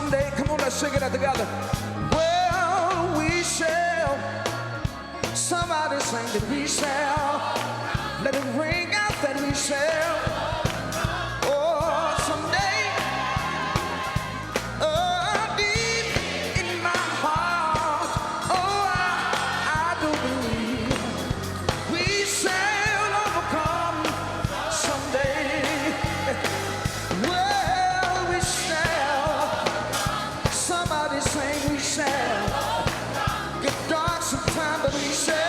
someday, come on, let's sing it out together. Well, we shall. Somebody sing that we shall. Let it ring out that we shall. Oh, someday. Oh, deep in my heart. Oh, I do believe we shall overcome someday. Well, we shall. Somebody sing we shall. Get dark sometime, but we shall.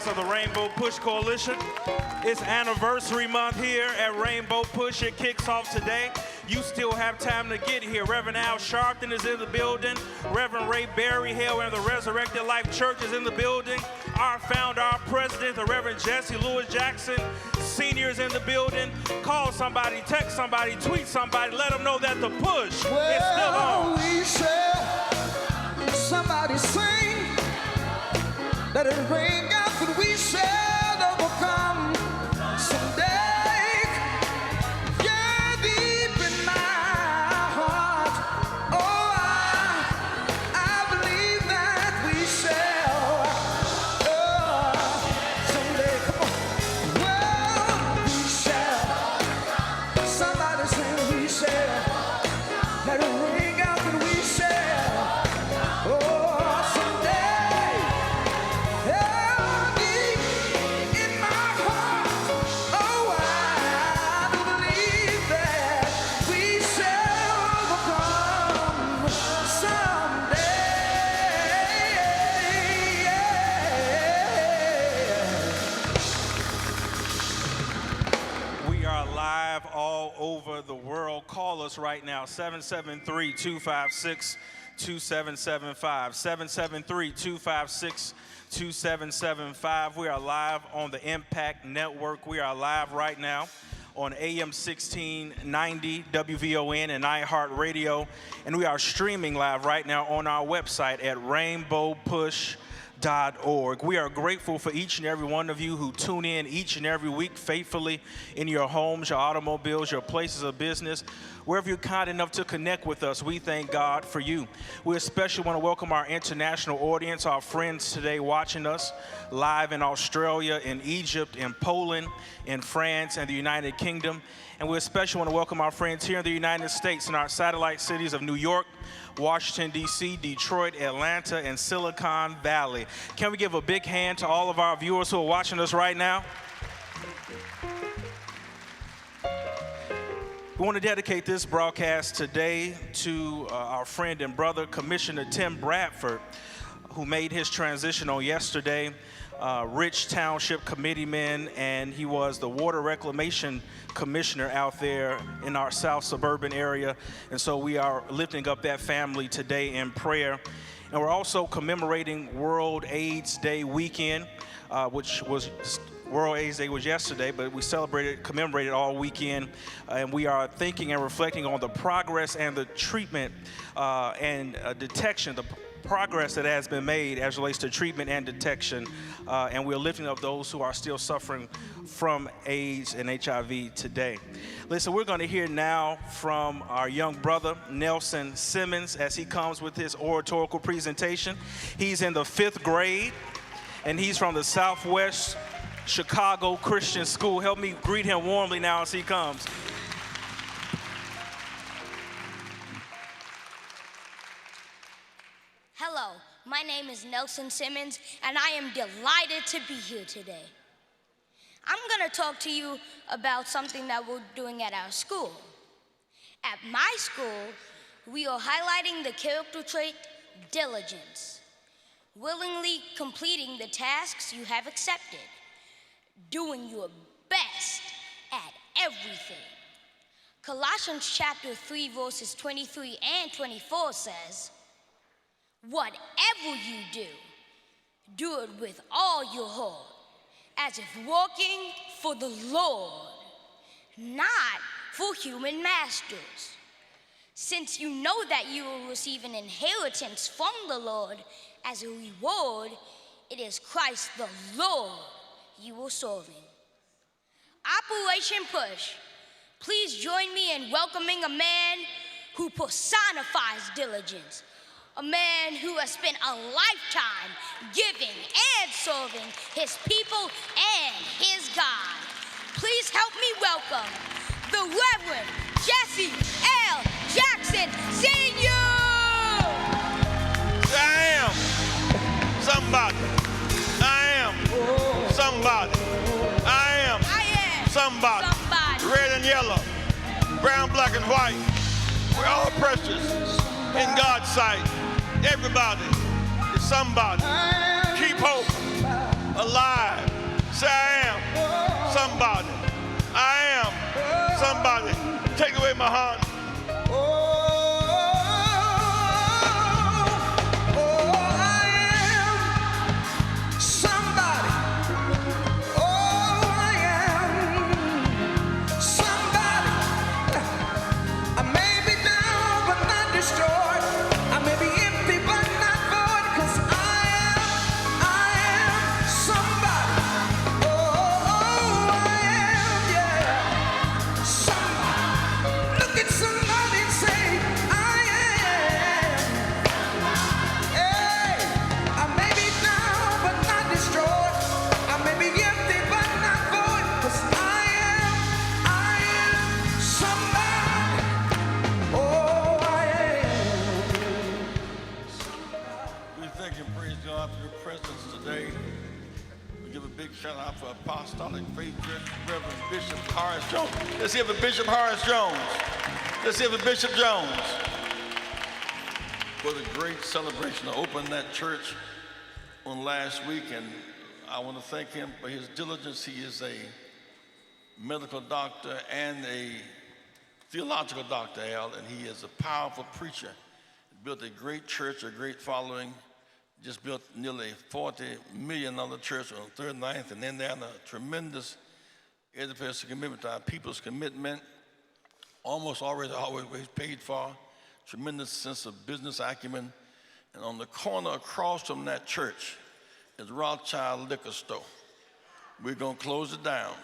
Of the Rainbow Push Coalition. It's anniversary month here at Rainbow Push. It kicks off today. You still have time to get here. Reverend Al Sharpton is in the building. Reverend Ray Berryhill and the Resurrected Life Church is in the building. Our founder, our president, the Reverend Jesse Lewis Jackson Sr. is in the building. Call somebody, text somebody, tweet somebody, let them know that the push is still on. We shall. Somebody sing. Let it ring out that we shall overcome someday. Yeah, deep in my heart. Oh, I believe that we shall. Someday, come on. Well, we shall. Somebody say we shall. Let it ring out that we shall. Oh. All over the world. Call us right now, 773-256-2775, 773-256-2775. We are live on the Impact Network. We are live right now on AM 1690 WVON and iHeartRadio, and we are streaming live right now on our website at rainbowpush.org. We are grateful for each and every one of you who tune in each and every week faithfully in your homes, your automobiles, your places of business, wherever you're kind enough to connect with us. We thank God for you. We especially want to welcome our international audience, our friends today watching us live in Australia, in Egypt, in Poland, in France, and the United Kingdom. And we especially want to welcome our friends here in the United States in our satellite cities of New York, Washington, D.C., Detroit, Atlanta, and Silicon Valley. Can we give a big hand to all of our viewers who are watching us right now? We want to dedicate this broadcast today to our friend and brother, Commissioner Tim Bradford, who made his transition on yesterday. Rich Township Committeeman, and he was the Water Reclamation Commissioner out there in our South suburban area. And so we are lifting up that family today in prayer. And we're also commemorating World AIDS Day weekend, which was World AIDS Day was yesterday, but we commemorated all weekend. And we are thinking and reflecting on the progress and the treatment and detection, the progress that has been made as relates to treatment and detection, and we're lifting up those who are still suffering from AIDS and HIV today. Listen, we're going to hear now from our young brother, Nelson Simmons, as he comes with his oratorical presentation. He's in the 5th grade, and he's from the Southwest Chicago Christian School. Help me greet him warmly now as he comes. Hello, my name is Nelson Simmons, and I am delighted to be here today. I'm going to talk to you about something that we're doing at our school. At my school, we are highlighting the character trait diligence, willingly completing the tasks you have accepted, doing your best at everything. Colossians chapter 3, verses 23 and 24 says, whatever you do it with all your heart, as if working for the Lord, not for human masters. Since you know that you will receive an inheritance from the Lord as a reward, it is Christ the Lord you are serving. Operation Push, please join me in welcoming a man who personifies diligence, a man who has spent a lifetime giving and serving his people and his God. Please help me welcome the Reverend Jesse L. Jackson Sr. I am somebody. I am somebody. I am somebody. Red and yellow, brown, black, and white. We're all precious in God's sight. Everybody is somebody. Keep hope alive. Say, I am somebody. I am somebody. Take away my heart. Shout out for Apostolic Faith Church, Reverend Bishop Horace Jones. Let's hear for Bishop Horace Jones. Let's hear for Bishop Jones. For the great celebration to open that church on last week, and I want to thank him for his diligence. He is a medical doctor and a theological doctor, Al, and he is a powerful preacher. He built a great church, a great following. Just built nearly $40 million church on 3rd and 9th, and then there a tremendous edifice commitment to our people's commitment, always always paid for, tremendous sense of business acumen. And on the corner across from that church is Rothschild Liquor Store. We're going to close it down.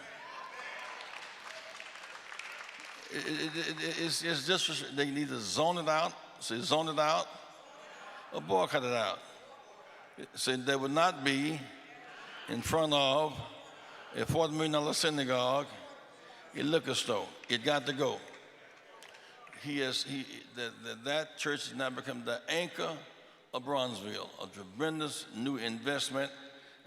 It's just, they need to zone it out, say zone it out, or boycott it out. Said there would not be in front of a $40 million synagogue, a liquor store. It got to go. That church has now become the anchor of Bronzeville, a tremendous new investment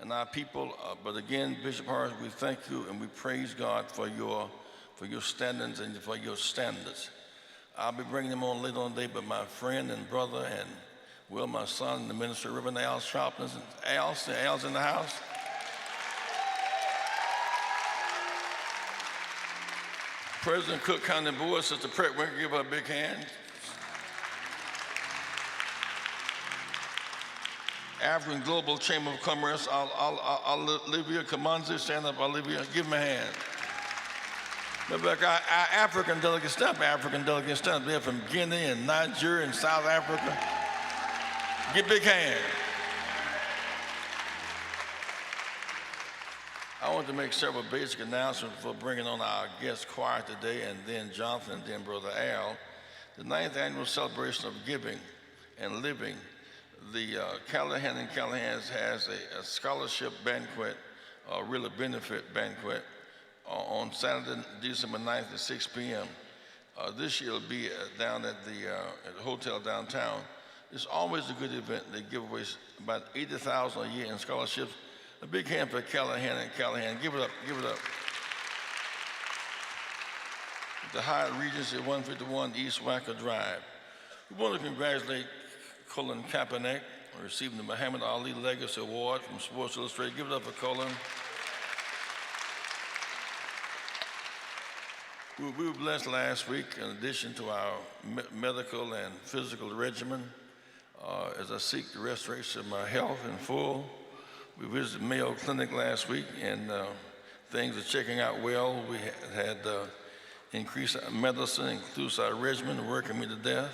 in our people. But again, Bishop Horace, we thank you and we praise God for your standards and for your standards. I'll be bringing them on later on today, but my friend and brother and my son, the minister, Reverend Al Sharpton. Al's in the house. President Cook County Board, Sister Pratt, we can give her a big hand. African Global Chamber of Commerce, Olivier Kamanzi, stand up, Olivier, give him a hand. But like our African delegates, stand up, African delegates, stand up. They're from Guinea and Nigeria and South Africa. Give a big hand. I want to make several basic announcements before bringing on our guest choir today, and then Jonathan, and then Brother Al. The 9th annual celebration of giving and living, the Callahan and Callahan's has a scholarship banquet, really benefit banquet, on Saturday, December 9th at 6 p.m. This year it'll be down at the hotel downtown. It's always a good event. They give away about $80,000 a year in scholarships. A big hand for Callahan and Callahan. Give it up, give it up. The Hyatt Regency 151 East Wacker Drive. We want to congratulate Colin Kaepernick receiving the Muhammad Ali Legacy Award from Sports Illustrated. Give it up for Colin. We were blessed last week, in addition to our medical and physical regimen, as I seek the restoration of my health in full. We visited Mayo Clinic last week, and things are checking out well. We had increased medicine, includes our regimen, working me to death.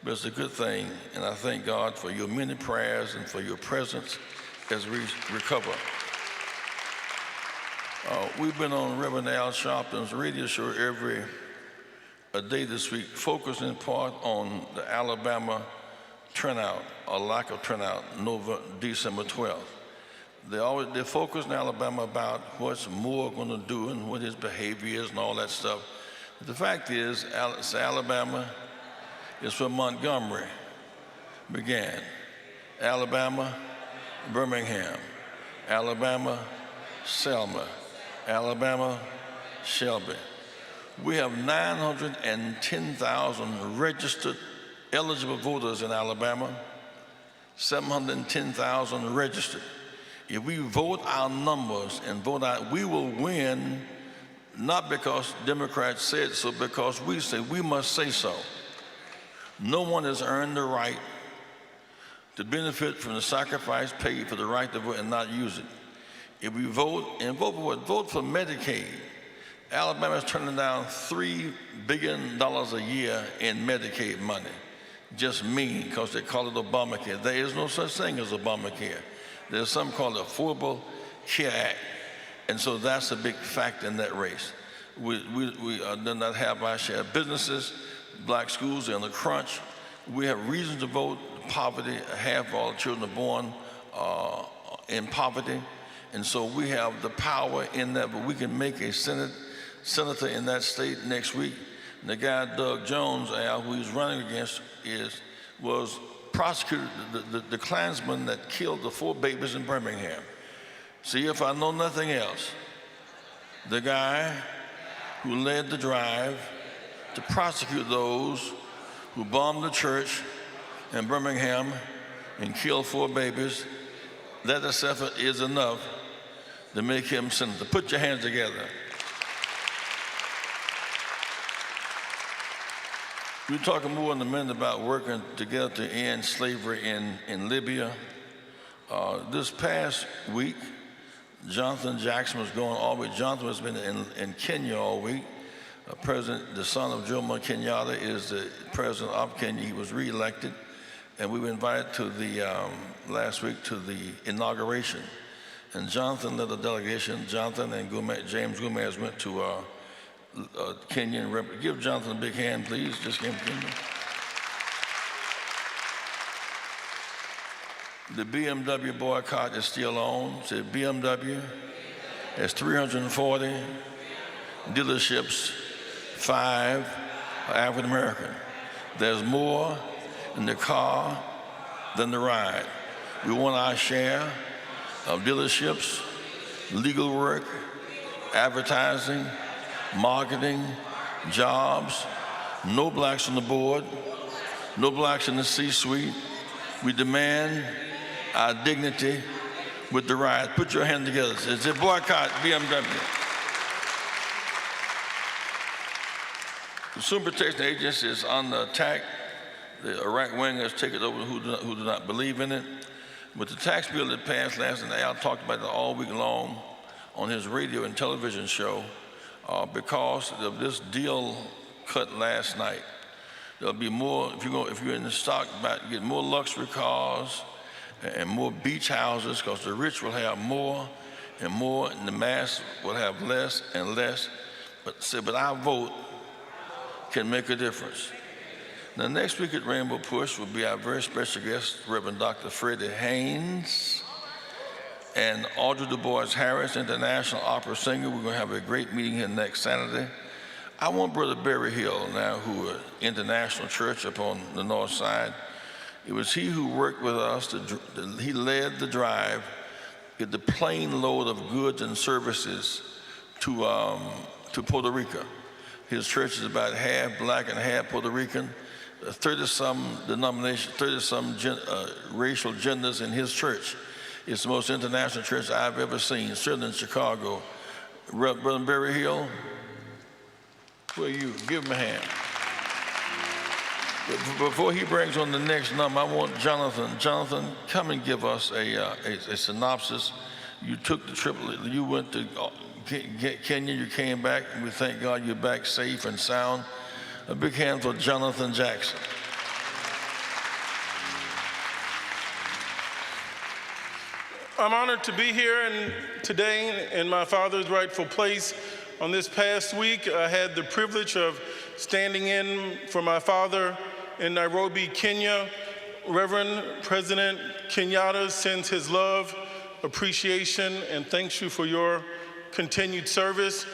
But it's a good thing, and I thank God for your many prayers and for your presence as we recover. We've been on Reverend Al Sharpton's radio show every day this week, focusing in part on the Alabama turnout, or lack of turnout, December 12th. They focus in Alabama about what's Moore going to do and what his behavior is and all that stuff. But the fact is, Alabama is where Montgomery began. Alabama, Birmingham. Alabama, Selma. Alabama, Shelby. We have 910,000 registered eligible voters in Alabama, 710,000 registered. If we vote our numbers and vote out, we will win, not because Democrats said so, because we say we must say so. No one has earned the right to benefit from the sacrifice paid for the right to vote and not use it. If we vote, and vote for what? Vote for Medicaid. Alabama is turning down $3 billion a year in Medicaid money. Just mean, because they call it Obamacare. There is no such thing as Obamacare. There's something called the Affordable Care Act. And so that's a big factor in that race. We do not have our share of businesses. Black schools are in the crunch. We have reason to vote. Poverty, half of all the children are born in poverty. And so we have the power in that, but we can make a senator in that state next week. And the guy, Doug Jones, who he's running against, was prosecuted, the Klansman that killed the 4 babies in Birmingham. See, if I know nothing else, the guy who led the drive to prosecute those who bombed the church in Birmingham and killed 4 babies, that itself is enough to make him senator. Put your hands together. We're talking more in a minute about working together to end slavery in Libya. This past week, Jonathan Jackson was going all the way. Jonathan has been in Kenya all week. The son of Jomo Kenyatta is the president of Kenya. He was reelected. And we were invited to last week to the inauguration. And Jonathan led the delegation. Jonathan and James Gomez went to Kenya. Give Jonathan a big hand, please. Just give him Kenya. The BMW boycott is still on. Say BMW has 340 dealerships, 5 are African American. There's more in the car than the ride. We want our share of dealerships, legal work, advertising, marketing, jobs. No blacks on the board, no blacks in the C-suite. We demand our dignity with the ride. Put your hand together. It's a boycott BMW. Consumer Protection Agency is under attack. The Iraq wingers take it over who do not believe in it. But the tax bill that passed last night, Al talked about it all week long on his radio and television show because of this deal cut last night. There'll be more, if you're in the stock, get more luxury cars and more beach houses because the rich will have more and more and the mass will have less and less. But our vote can make a difference. Now, next week at Rainbow Push will be our very special guest, Reverend Dr. Freddie Haynes and Audrey Du Bois Harris, international opera singer. We're going to have a great meeting here next Saturday. I want Brother Berryhill now, who is international church up on the north side. It was he who worked with us. He led the drive, get the plane load of goods and services to Puerto Rico. His church is about half black and half Puerto Rican. 30-some denominations, 30-some racial genders in his church. It's the most international church I've ever seen, certainly in Chicago. Brother Berryhill, where are you? Give him a hand. Before he brings on the next number, I want Jonathan. Jonathan, come and give us a synopsis. You took the trip, you went to Kenya, you came back, and we thank God you're back safe and sound. A big hand for Jonathan Jackson. I'm honored to be here today in my father's rightful place. On this past week, I had the privilege of standing in for my father in Nairobi, Kenya. Reverend President Kenyatta sends his love, appreciation, and thanks you for your continued service.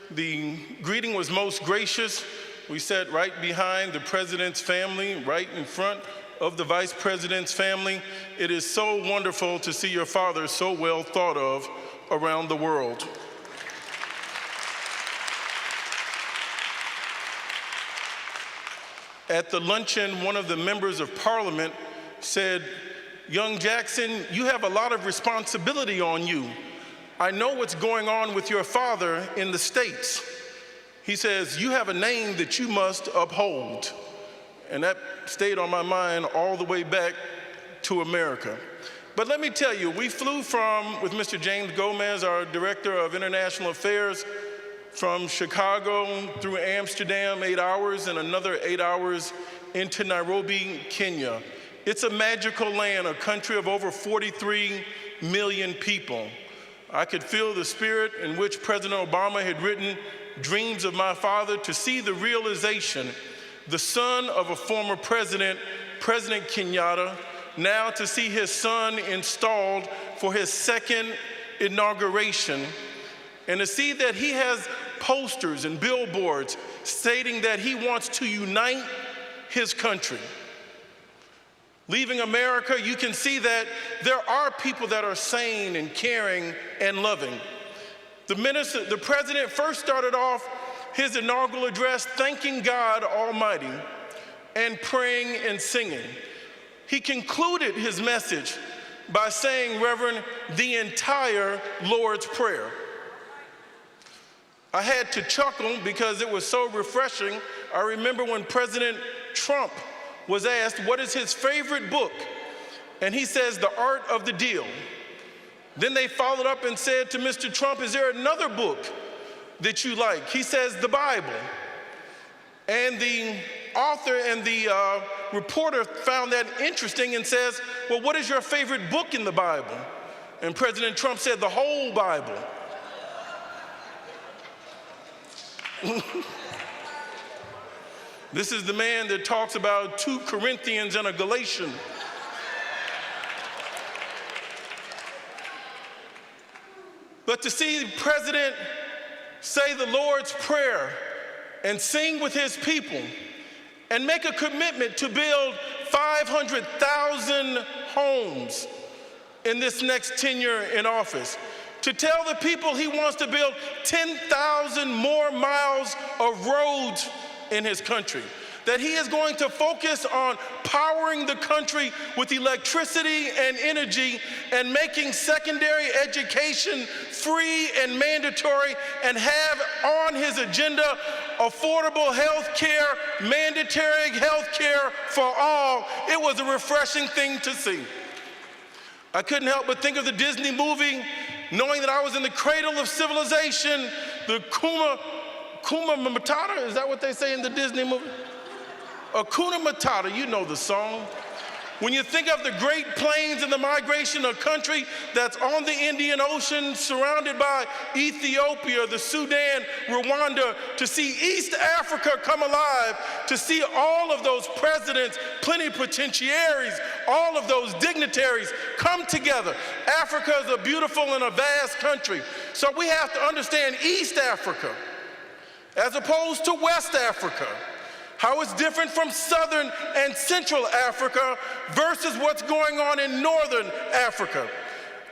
The greeting was most gracious. We sat right behind the president's family, right in front of the vice president's family. It is so wonderful to see your father so well thought of around the world. At the luncheon, one of the members of parliament said, "Young Jackson, you have a lot of responsibility on you. I know what's going on with your father in the States." He says, "You have a name that you must uphold." And that stayed on my mind all the way back to America. But let me tell you, we flew with Mr. James Gomez, our Director of International Affairs, from Chicago through Amsterdam, 8 hours, and another 8 hours into Nairobi, Kenya. It's a magical land, a country of over 43 million people. I could feel the spirit in which President Obama had written dreams of my father to see the realization, the son of a former president, President Kenyatta, now to see his son installed for his second inauguration, and to see that he has posters and billboards stating that he wants to unite his country. Leaving America, you can see that there are people that are sane and caring and loving. The president first started off his inaugural address thanking God Almighty and praying and singing. He concluded his message by saying, Reverend, the entire Lord's Prayer. I had to chuckle because it was so refreshing. I remember when President Trump was asked what is his favorite book, and he says, The Art of the Deal. Then they followed up and said to Mr. Trump, is there another book that you like? He says, the Bible. And the author and the reporter found that interesting and says, well, what is your favorite book in the Bible? And President Trump said, the whole Bible. This is the man that talks about 2 Corinthians and a Galatian. But to see the president say the Lord's Prayer and sing with his people and make a commitment to build 500,000 homes in this next tenure in office, to tell the people he wants to build 10,000 more miles of roads in his country, that he is going to focus on powering the country with electricity and energy and making secondary education free and mandatory, and have on his agenda affordable health care, mandatory health care for all. It was a refreshing thing to see. I couldn't help but think of the Disney movie, knowing that I was in the cradle of civilization, the Kuma Matata, is that what they say in the Disney movie? Hakuna Matata, you know the song. When you think of the Great Plains and the migration of country that's on the Indian Ocean, surrounded by Ethiopia, the Sudan, Rwanda, to see East Africa come alive, to see all of those presidents, plenipotentiaries, all of those dignitaries come together. Africa is a beautiful and a vast country. So we have to understand East Africa as opposed to West Africa, how it's different from Southern and Central Africa versus what's going on in Northern Africa.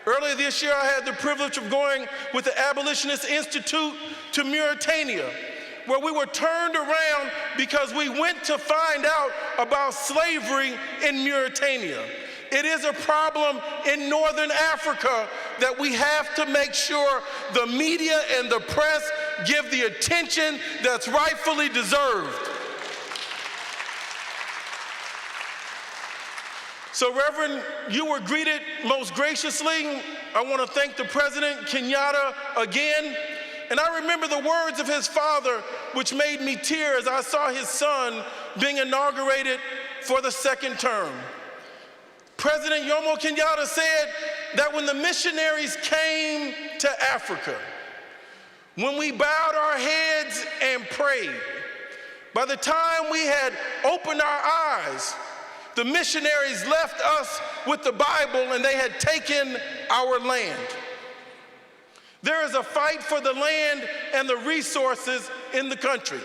Earlier this year, I had the privilege of going with the Abolitionist Institute to Mauritania, where we were turned around because we went to find out about slavery in Mauritania. It is a problem in Northern Africa that we have to make sure the media and the press give the attention that's rightfully deserved. So, Reverend, you were greeted most graciously. I want to thank the President, Kenyatta, again. And I remember the words of his father, which made me tear as I saw his son being inaugurated for the second term. President Jomo Kenyatta said that when the missionaries came to Africa, when we bowed our heads and prayed, by the time we had opened our eyes, the missionaries left us with the Bible and they had taken our land. There is a fight for the land and the resources in the country.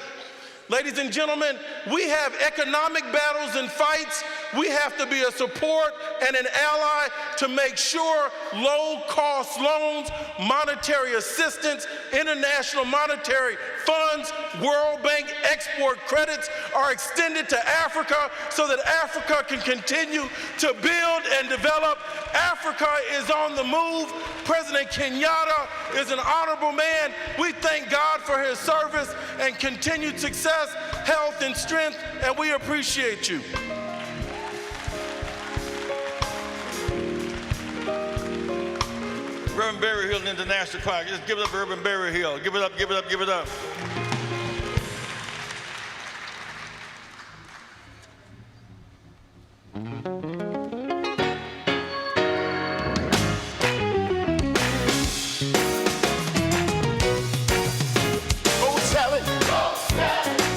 Ladies and gentlemen, we have economic battles and fights. We have to be a support and an ally to make sure low-cost loans, monetary assistance, international monetary funds, World Bank export credits are extended to Africa so that Africa can continue to build and develop. Africa is on the move. President Kenyatta is an honorable man. We thank God for his service and continued success, health, and strength, and we appreciate you. Reverend Berryhill International Choir. Just give it up for Reverend Berryhill. Give it up, give it up, give it up. Go tell it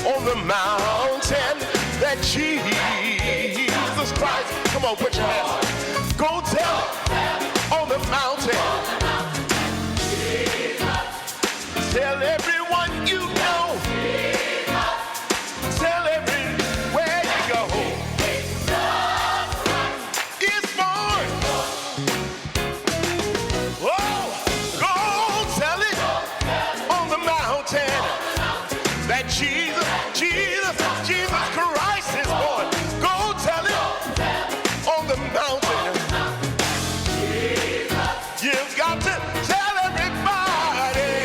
on the mountain that Jesus Christ. Come on, put your hands. Go tell it on the mountain. Tell everyone you know. Tell everywhere you go. It's born. Oh, go tell it on the mountain that Jesus Christ is born. Go tell it on the mountain. You've got to tell everybody.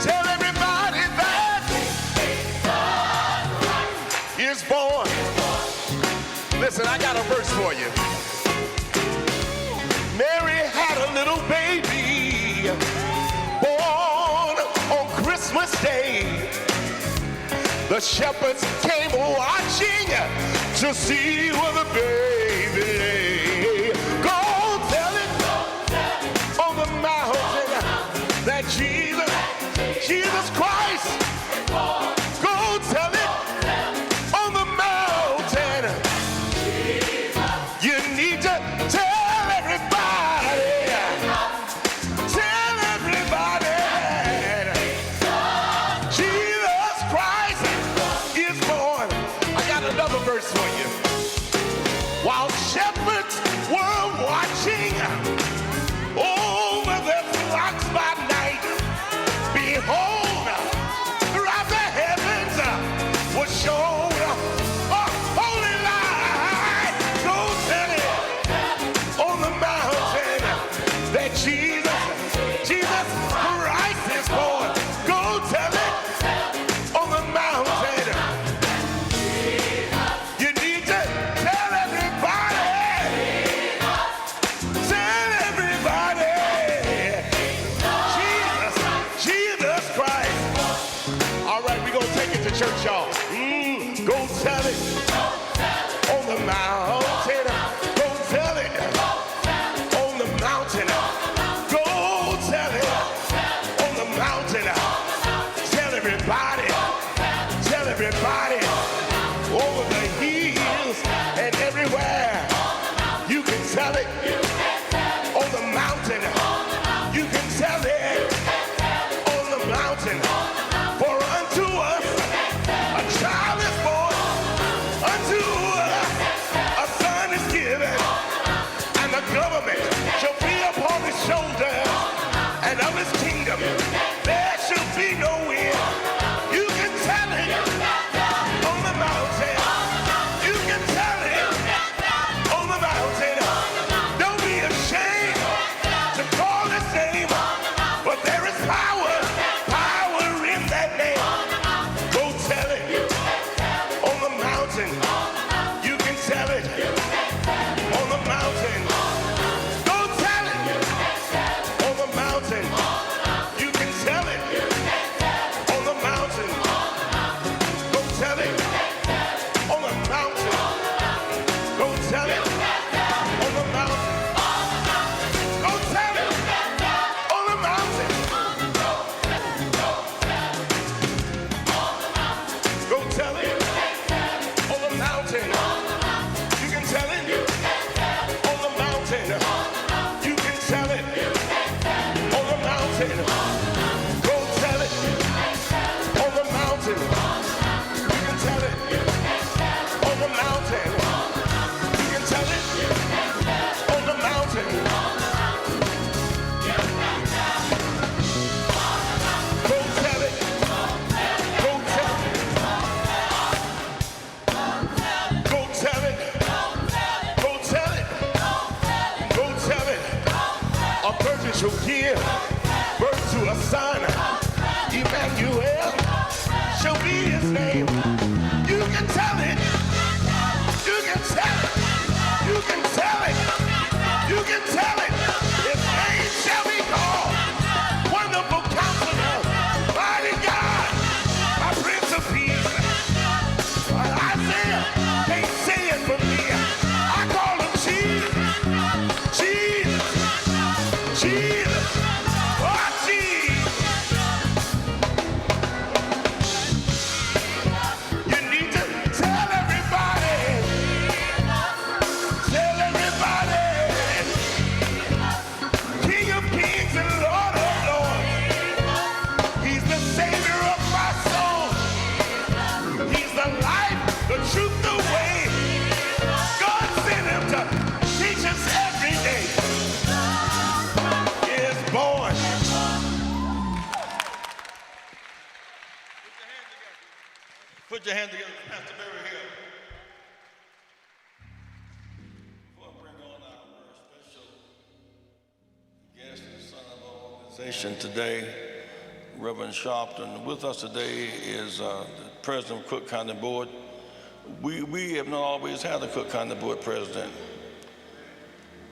Tell everybody that is born. Listen, I got a verse for you. Mary had a little baby born on Christmas Day. The shepherds came watching to see where the baby lay. Go tell it on the mountain that Jesus Christ. Go tell it on the mountain. You need to tell everybody. Tell everybody. Jesus Christ is born. I got another verse for you. While shepherds were watching over their flocks by night, behold, throughout the heavens was shown a holy light. Go tell it on the mountain that Jesus Christ is born. Go tell it on the mountain. You need to tell everybody. to give birth to a son. Emmanuel shall be his name. You can tell it. You can tell it. You can tell it. You can tell it. His name shall be called Wonderful Counselor, Mighty God, my Prince of Peace. Isaiah can't say it for me. I call him Jesus. Jesus. Jesus. Oh, Jesus. You need to tell everybody. Tell everybody. King of kings and Lord of lords. He's the Savior of my soul. He's the life, the truth, the way. God sent him to teach us every day. He is born. Put your hand together for Pastor Berryhill. Before I bring on our special guest and son of our organization today, Reverend Sharpton. With us today is the president of Cook County Board. We have not always had a Cook County Board president,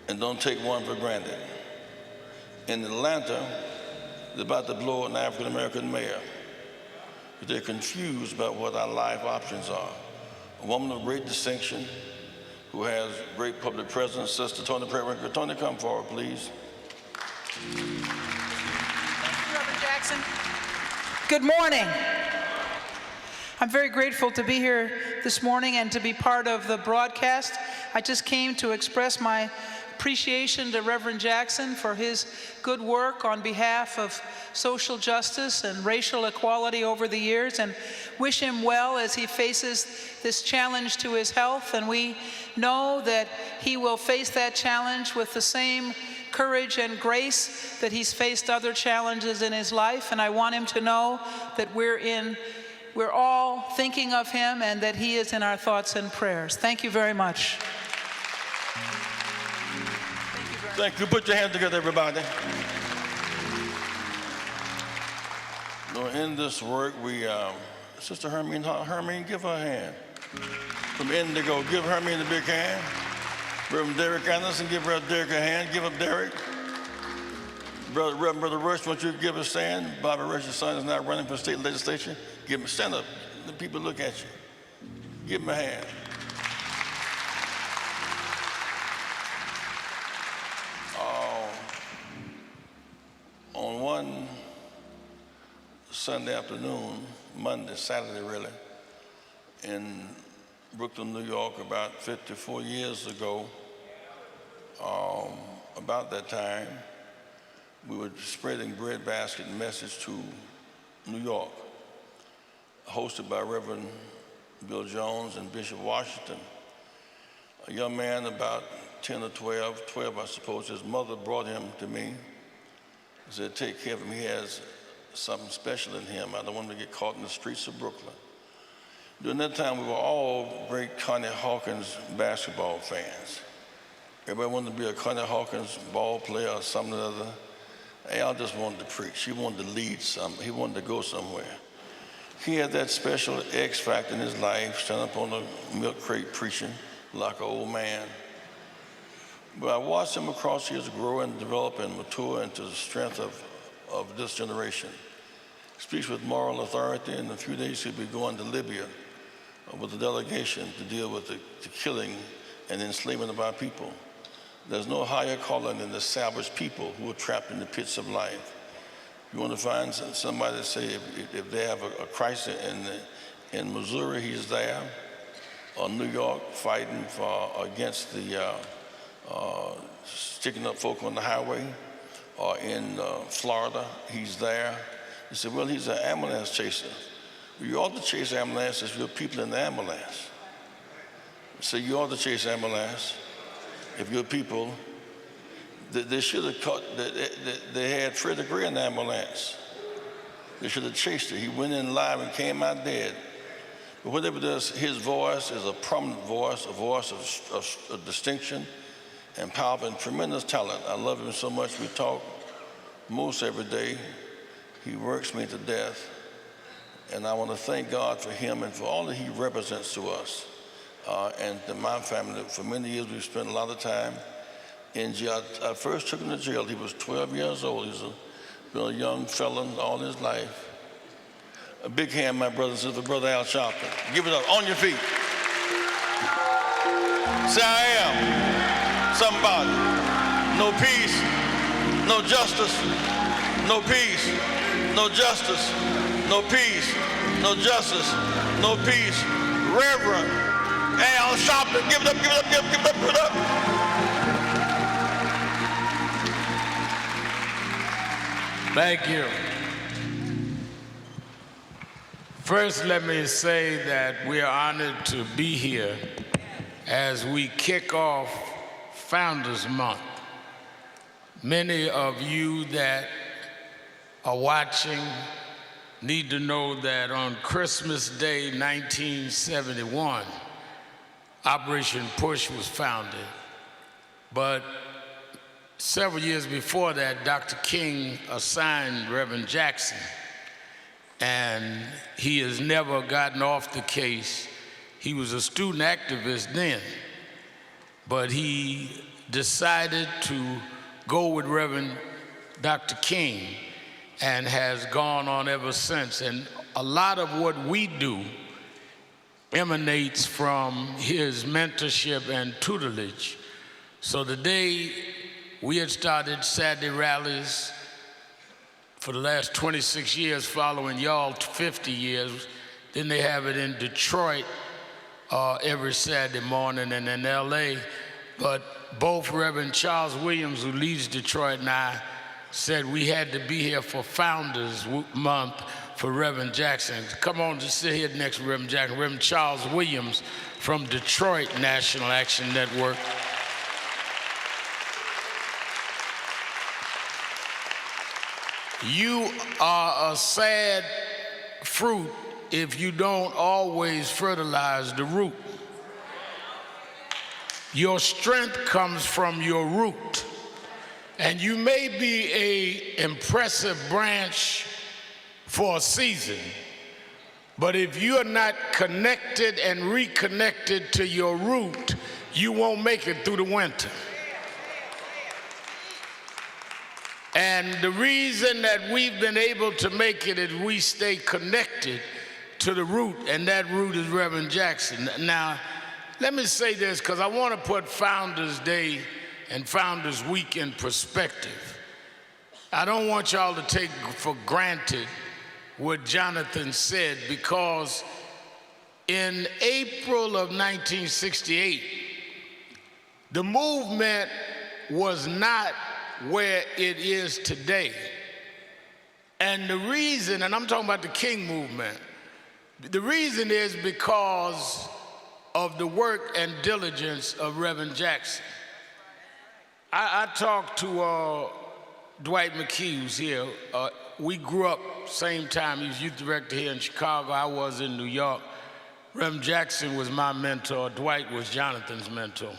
and don't take one for granted. In Atlanta, they're about to blow an African American mayor. They're confused about what our life options are. A woman of great distinction who has great public presence, Sister Tony Perringer. Tony, come forward, please. Thank you, Reverend Jackson. Good morning. I'm very grateful to be here this morning and to be part of the broadcast. I just came to express my appreciation to Reverend Jackson for his good work on behalf of social justice and racial equality over the years, and wish him well as he faces this challenge to his health. And we know that he will face that challenge with the same courage and grace that he's faced other challenges in his life. And I want him to know that we're all thinking of him and that he is in our thoughts and prayers. Thank you very much. Thank you. Put your hands together, everybody. In this work, we, Sister Hermine, give her a hand. From Indigo, give Hermine a big hand. Reverend Derek Anderson, give Derek a hand. Give up Derek. Brother Rush, won't you give a stand? Bobby Rush's son is not running for state legislation. Give him a stand up. The people look at you. Give him a hand. On one Sunday afternoon, Saturday really, in Brooklyn, New York, about 54 years ago, about that time, we were spreading breadbasket message to New York, hosted by Reverend Bill Jones and Bishop Washington. A young man about 10 or 12 I suppose, his mother brought him to me. Said, take care of him. He has something special in him. I don't want him to get caught in the streets of Brooklyn. During that time, we were all great Connie Hawkins basketball fans. Everybody wanted to be a Connie Hawkins ball player or something or other. Al just wanted to preach. He wanted to lead something. He wanted to go somewhere. He had that special X factor in his life, standing up on a milk crate preaching like an old man. But I watched him across years grow and develop and mature into the strength of this generation. He speaks with moral authority. In a few days, he'll be going to Libya with a delegation to deal with the killing and enslavement of our people. There's no higher calling than to salvage people who are trapped in the pits of life. You want to find somebody to say if they have a crisis in Missouri, he's there, or New York fighting against the sticking up folk on the highway, or in Florida, he's there. He said, well, he's an ambulance chaser. Well, you ought to chase ambulances if you're people in the ambulance. So you ought to chase ambulance if you're people. They should have caught, they had Freddie Gray in the ambulance. They should have chased it. He went in live and came out dead. But whatever it is, his voice is a prominent voice, a voice of distinction and power and tremendous talent. I love him so much. We talk most every day. He works me to death. And I want to thank God for him and for all that he represents to us. And to my family, for many years we've spent a lot of time in jail. I first took him to jail. He was 12 years old. He was been a young felon all his life. A big hand, my brothers and sisters, for Brother Al Sharpton. Give it up, on your feet. Say, I am somebody. No peace, no justice, no peace, no justice, no peace, no justice, no peace. Reverend Al Sharpton, give it up, give it up, give it up, give it up. Thank you. First, let me say that we are honored to be here as we kick off Founders Month. Many of you that are watching need to know that on Christmas Day 1971, Operation Push was founded. But several years before that, Dr. King assigned Reverend Jackson, and he has never gotten off the case. He was a student activist then, but he decided to go with Reverend Dr. King and has gone on ever since. And a lot of what we do emanates from his mentorship and tutelage. So today, we had started Saturday rallies for the last 26 years, following y'all 50 years. Then they have it in Detroit every Saturday morning and in LA. But both Reverend Charles Williams, who leads Detroit, and I said we had to be here for Founders Month for Reverend Jackson. Come on, just sit here next to Reverend Jackson. Reverend Charles Williams from Detroit National Action Network. You are a sad fruit if you don't always fertilize the root. Your strength comes from your root. And you may be an impressive branch for a season, but if you're not connected and reconnected to your root, you won't make it through the winter. And the reason that we've been able to make it is we stay connected to the root, and that root is Reverend Jackson. Now, let me say this, because I want to put Founders Day and Founders Week in perspective. I don't want y'all to take for granted what Jonathan said, because in April of 1968, the movement was not where it is today. And the reason, and I'm talking about the King movement, the reason is because of the work and diligence of Reverend Jackson. I talked to Dwight McKee, who's here. We grew up same time. He was youth director here in Chicago. I was in New York. Reverend Jackson was my mentor. Dwight was Jonathan's mentor.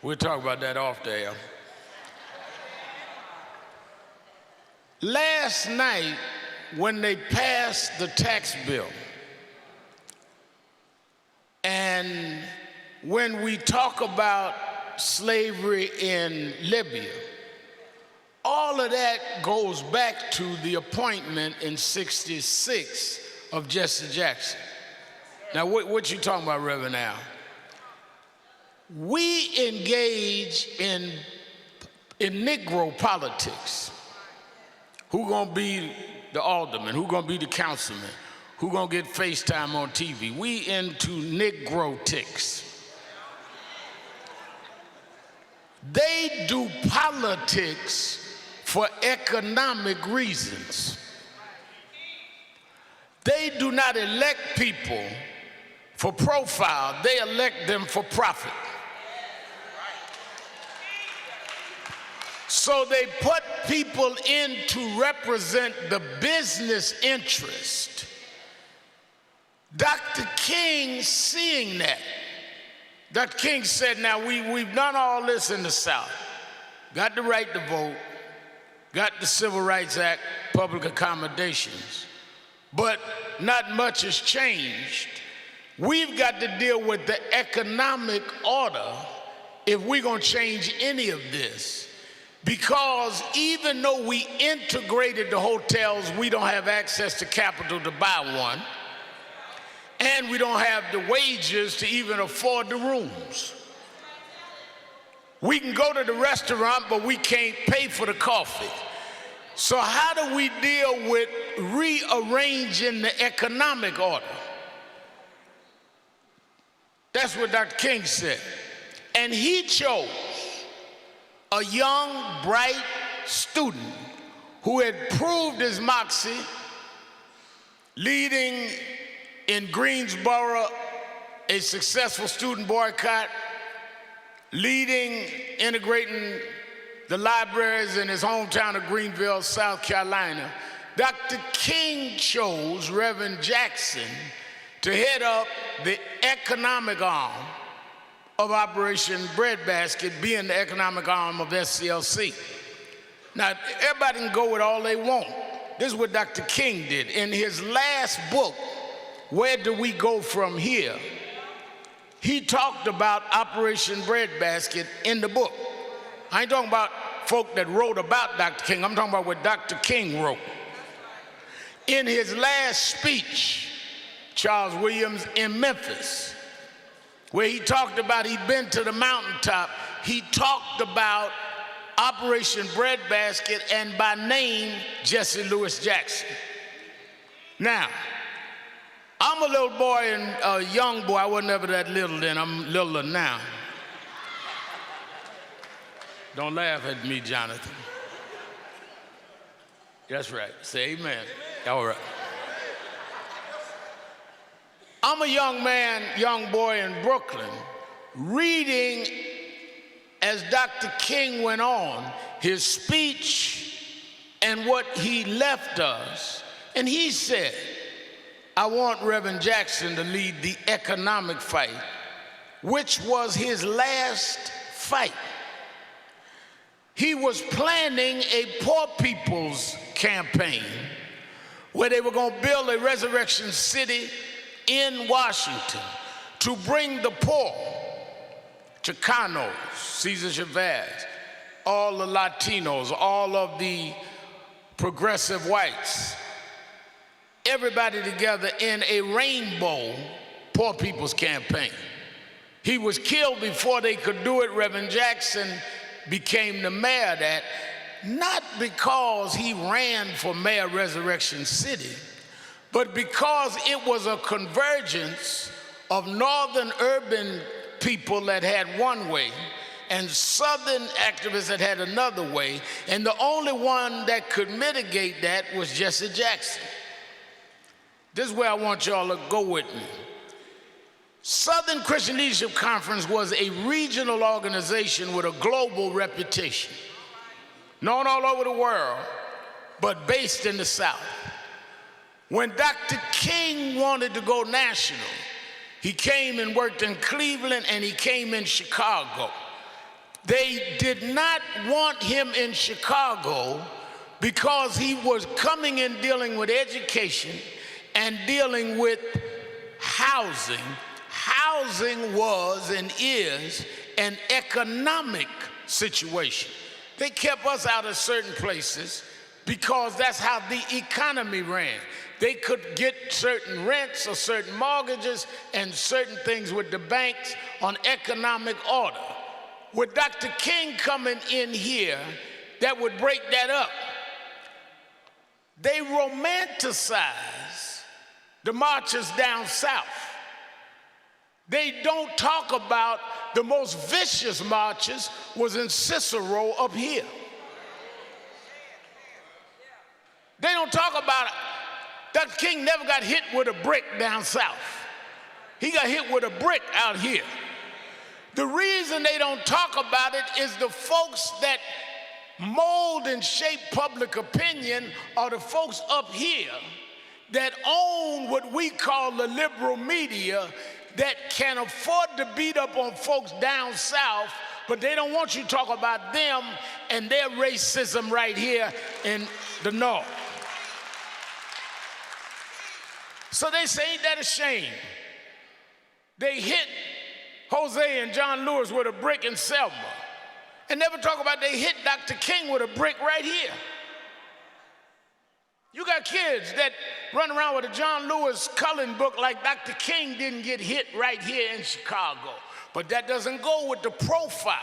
We'll talk about that off there. Last night, when they passed the tax bill, and when we talk about slavery in Libya, all of that goes back to the appointment in '66 of Jesse Jackson. Now, what you talking about, Reverend Al? We engage in Negro politics. Who gonna be the alderman? Who gonna be the councilman? Who gonna get FaceTime on TV? We into Negrotics. They do politics for economic reasons. They do not elect people for profile. They elect them for profit. So they put people in to represent the business interest. Dr. King, seeing that, Dr. King said, now we've done all this in the South. got the right to vote, got the Civil Rights Act, public accommodations, but not much has changed. We've got to deal with the economic order if we're going to change any of this. Because even though we integrated the hotels, we don't have access to capital to buy one. And we don't have the wages to even afford the rooms. We can go to the restaurant, but we can't pay for the coffee. So how do we deal with rearranging the economic order? That's what Dr. King said. And he chose a young, bright student who had proved his moxie, leading in Greensboro a successful student boycott, integrating the libraries in his hometown of Greenville, South Carolina. Dr. King chose Reverend Jackson to head up the economic arm of Operation Breadbasket, being the economic arm of SCLC. Now, everybody can go with all they want. This is what Dr. King did. In his last book, Where Do We Go From Here? He talked about Operation Breadbasket in the book. I ain't talking about folk that wrote about Dr. King. I'm talking about what Dr. King wrote. In his last speech, Charles Williams, in Memphis, where he talked about he'd been to the mountaintop, he talked about Operation Breadbasket and by name, Jesse Lewis Jackson. Now, I'm a little boy and a young boy. I wasn't ever that little then. I'm littler now. Don't laugh at me, Jonathan. That's right. Say amen. All right. I'm a young man, young boy in Brooklyn, reading as Dr. King went on his speech and what he left us. And he said, I want Reverend Jackson to lead the economic fight, which was his last fight. He was planning a poor people's campaign where they were going to build a resurrection city in Washington to bring the poor, Chicanos, Cesar Chavez, all the Latinos, all of the progressive whites, everybody together in a rainbow poor people's campaign. He was killed before they could do it. Reverend Jackson became the mayor of that, not because he ran for mayor of Resurrection City, but because it was a convergence of northern urban people that had one way and southern activists that had another way, and the only one that could mitigate that was Jesse Jackson. This is where I want y'all to go with me. Southern Christian Leadership Conference was a regional organization with a global reputation, known all over the world, but based in the South. When Dr. King wanted to go national, he came and worked in Cleveland and he came in Chicago. They did not want him in Chicago because he was coming in dealing with education and dealing with housing. Housing was and is an economic situation. They kept us out of certain places because that's how the economy ran. They could get certain rents or certain mortgages and certain things with the banks on economic order. With Dr. King coming in here, that would break that up. They romanticize the marches down south. They don't talk about the most vicious marches was in Cicero up here. They don't talk about it. Dr. King never got hit with a brick down south. He got hit with a brick out here. The reason they don't talk about it is the folks that mold and shape public opinion are the folks up here that own what we call the liberal media that can afford to beat up on folks down south, but they don't want you to talk about them and their racism right here in the North. So they say, ain't that a shame? They hit Jose and John Lewis with a brick in Selma, and never talk about they hit Dr. King with a brick right here. You got kids that run around with a John Lewis coloring book like Dr. King didn't get hit right here in Chicago. But that doesn't go with the profile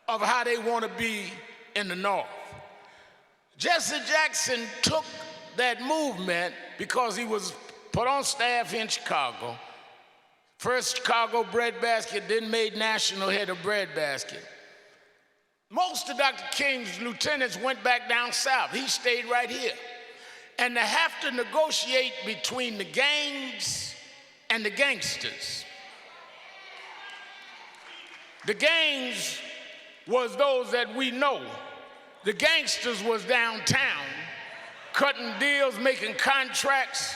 of how they want to be in the North. Jesse Jackson took that movement because he was put on staff in Chicago. First Chicago breadbasket, then made national head of breadbasket. Most of Dr. King's lieutenants went back down south. He stayed right here. And to have to negotiate between the gangs and the gangsters. The gangs was those that we know. The gangsters was downtown, cutting deals, making contracts,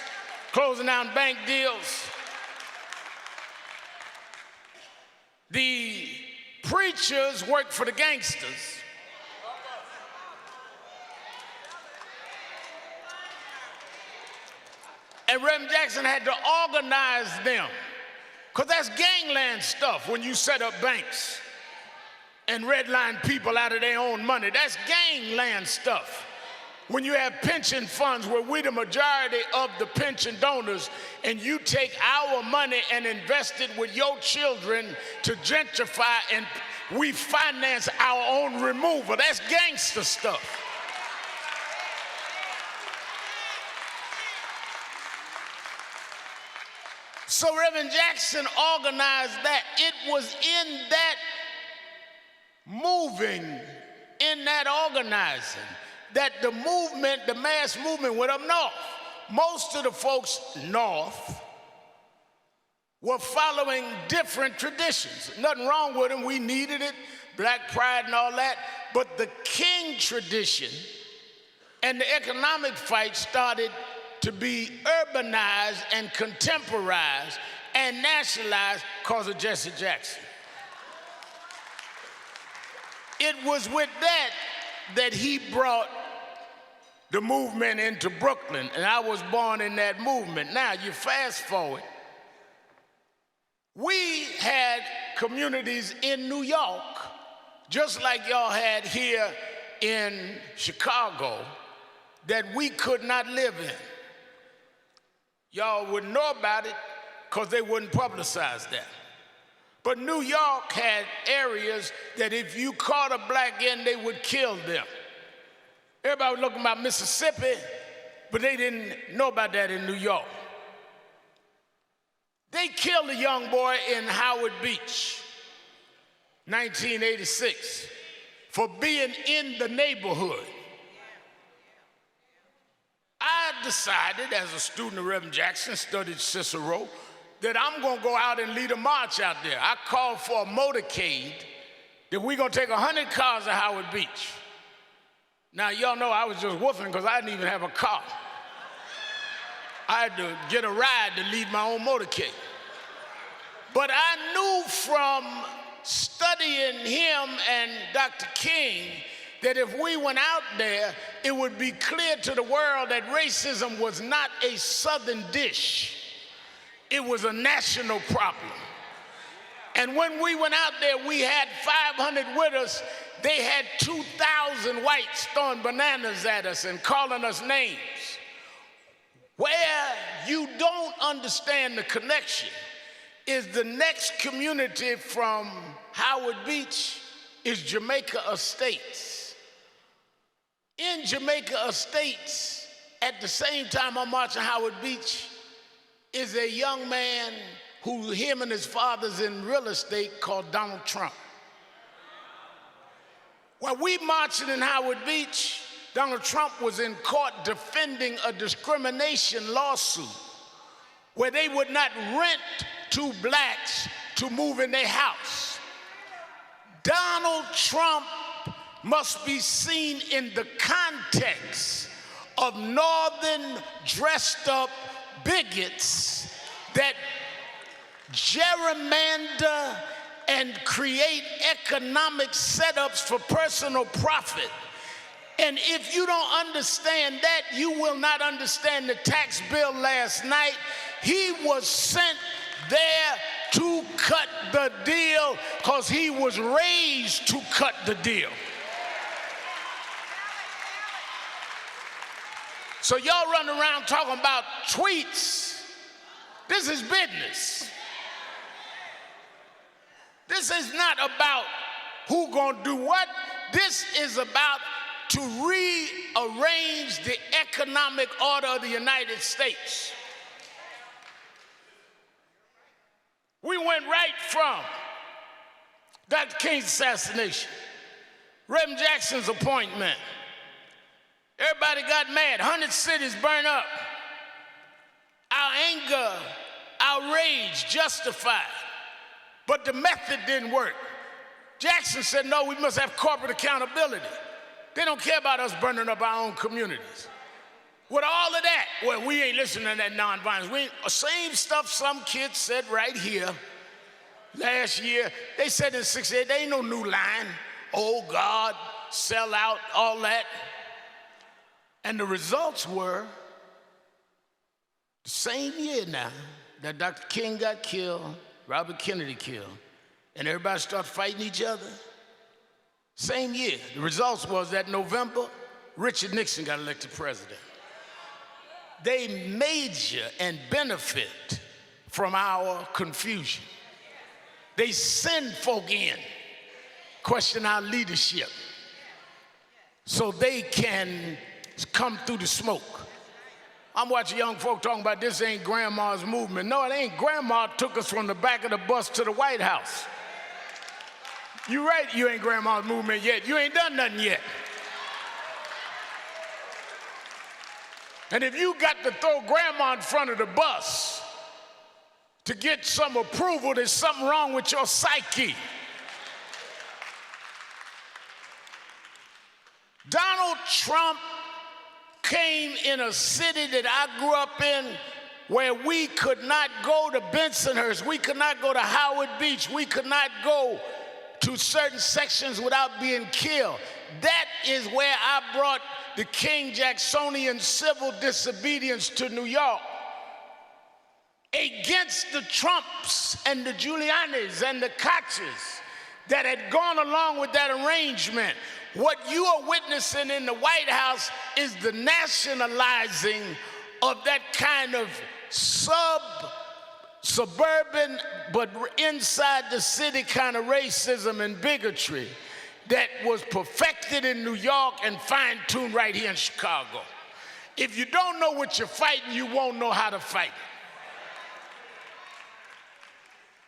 closing down bank deals. The preachers worked for the gangsters. And Reverend Jackson had to organize them, because that's gangland stuff when you set up banks and redline people out of their own money. That's gangland stuff. When you have pension funds where we're the majority of the pension donors, and you take our money and invest it with your children to gentrify, and we finance our own removal. That's gangster stuff. So Reverend Jackson organized that. It was in that moving, in that organizing, that the movement, the mass movement went up north. Most of the folks north were following different traditions. Nothing wrong with them, we needed it, black pride and all that. But the King tradition and the economic fight started to be urbanized and contemporized and nationalized because of Jesse Jackson. It was with that that he brought the movement into Brooklyn, and I was born in that movement. Now, you fast forward. We had communities in New York, just like y'all had here in Chicago, that we could not live in. Y'all wouldn't know about it because they wouldn't publicize that. But New York had areas that if you caught a black in, they would kill them. Everybody was looking about Mississippi, but they didn't know about that in New York. They killed a young boy in Howard Beach, 1986, for being in the neighborhood. I decided, as a student of Reverend Jackson, studied Cicero, that I'm going to go out and lead a march out there. I called for a motorcade that we're going to take 100 cars to Howard Beach. Now, y'all know I was just woofing because I didn't even have a car. I had to get a ride to lead my own motorcade. But I knew from studying him and Dr. King that if we went out there, it would be clear to the world that racism was not a Southern dish. It was a national problem. And when we went out there, we had 500 with us. They had 2,000 whites throwing bananas at us and calling us names. Where you don't understand the connection is the next community from Howard Beach is Jamaica Estates. In Jamaica Estates, at the same time I'm marching Howard Beach, is a young man who him and his father's in real estate called Donald Trump. While we marching in Howard Beach, Donald Trump was in court defending a discrimination lawsuit where they would not rent to blacks to move in their house. Donald Trump must be seen in the context of northern dressed up bigots that gerrymander and create economic setups for personal profit. And if you don't understand that, you will not understand the tax bill last night. He was sent there to cut the deal because he was raised to cut the deal. So y'all run around talking about tweets. This is business. This is not about who gonna do what. This is about to rearrange the economic order of the United States. We went right from Dr. King's assassination, Reverend Jackson's appointment. Everybody got mad. 100 cities burned up. Our anger, our rage justified. But the method didn't work. Jackson said, no, we must have corporate accountability. They don't care about us burning up our own communities. With all of that, well, we ain't listening to that nonviolence. Same stuff some kids said right here last year. They said in 68, there ain't no new line. Oh, God, sell out, all that. And the results were the same year now that Dr. King got killed, Robert Kennedy killed, and everybody started fighting each other. Same year. The results was that November, Richard Nixon got elected president. They major and benefit from our confusion. They send folk in, question our leadership, so they can come through the smoke. I'm watching young folk talking about this ain't grandma's movement. No, it ain't. Grandma took us from the back of the bus to the White House. You right, you ain't grandma's movement yet. You ain't done nothing yet. And if you got to throw grandma in front of the bus to get some approval, there's something wrong with your psyche. Donald Trump came in a city that I grew up in where we could not go to Bensonhurst, we could not go to Howard Beach, we could not go to certain sections without being killed. That is where I brought the King Jacksonian civil disobedience to New York against the Trumps and the Giulianis and the Kochs that had gone along with that arrangement. What you are witnessing in the White House is the nationalizing of that kind of suburban, but inside the city kind of racism and bigotry that was perfected in New York and fine-tuned right here in Chicago. If you don't know what you're fighting, you won't know how to fight it.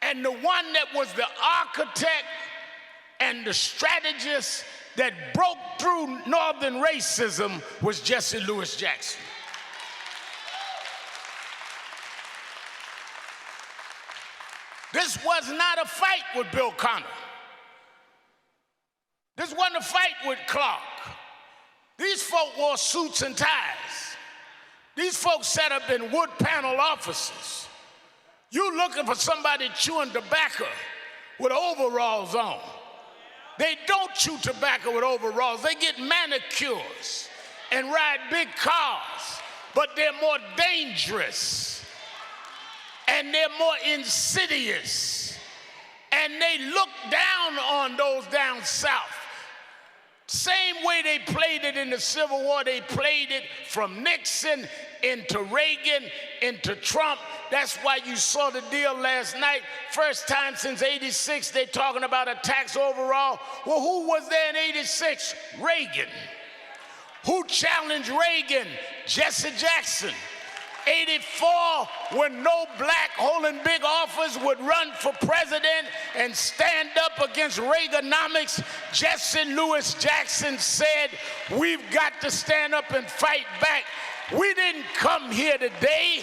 And the one that was the architect and the strategist that broke through Northern racism was Jesse Louis Jackson. This was not a fight with Bill Connor. This wasn't a fight with Clark. These folk wore suits and ties. These folks sat up in wood panel offices. You looking for somebody chewing tobacco with overalls on. They don't chew tobacco with overalls. They get manicures and ride big cars, but they're more dangerous and they're more insidious. And they look down on those down south. Same way they played it in the Civil War, they played it from Nixon into Reagan, into Trump. That's why you saw the deal last night. First time since '86, they're talking about a tax overall. Well, who was there in '86? Reagan. Who challenged Reagan? Jesse Jackson. '84, when no black holding big office would run for president and stand up against Reaganomics, Jesse Louis Jackson said, we've got to stand up and fight back. We didn't come here today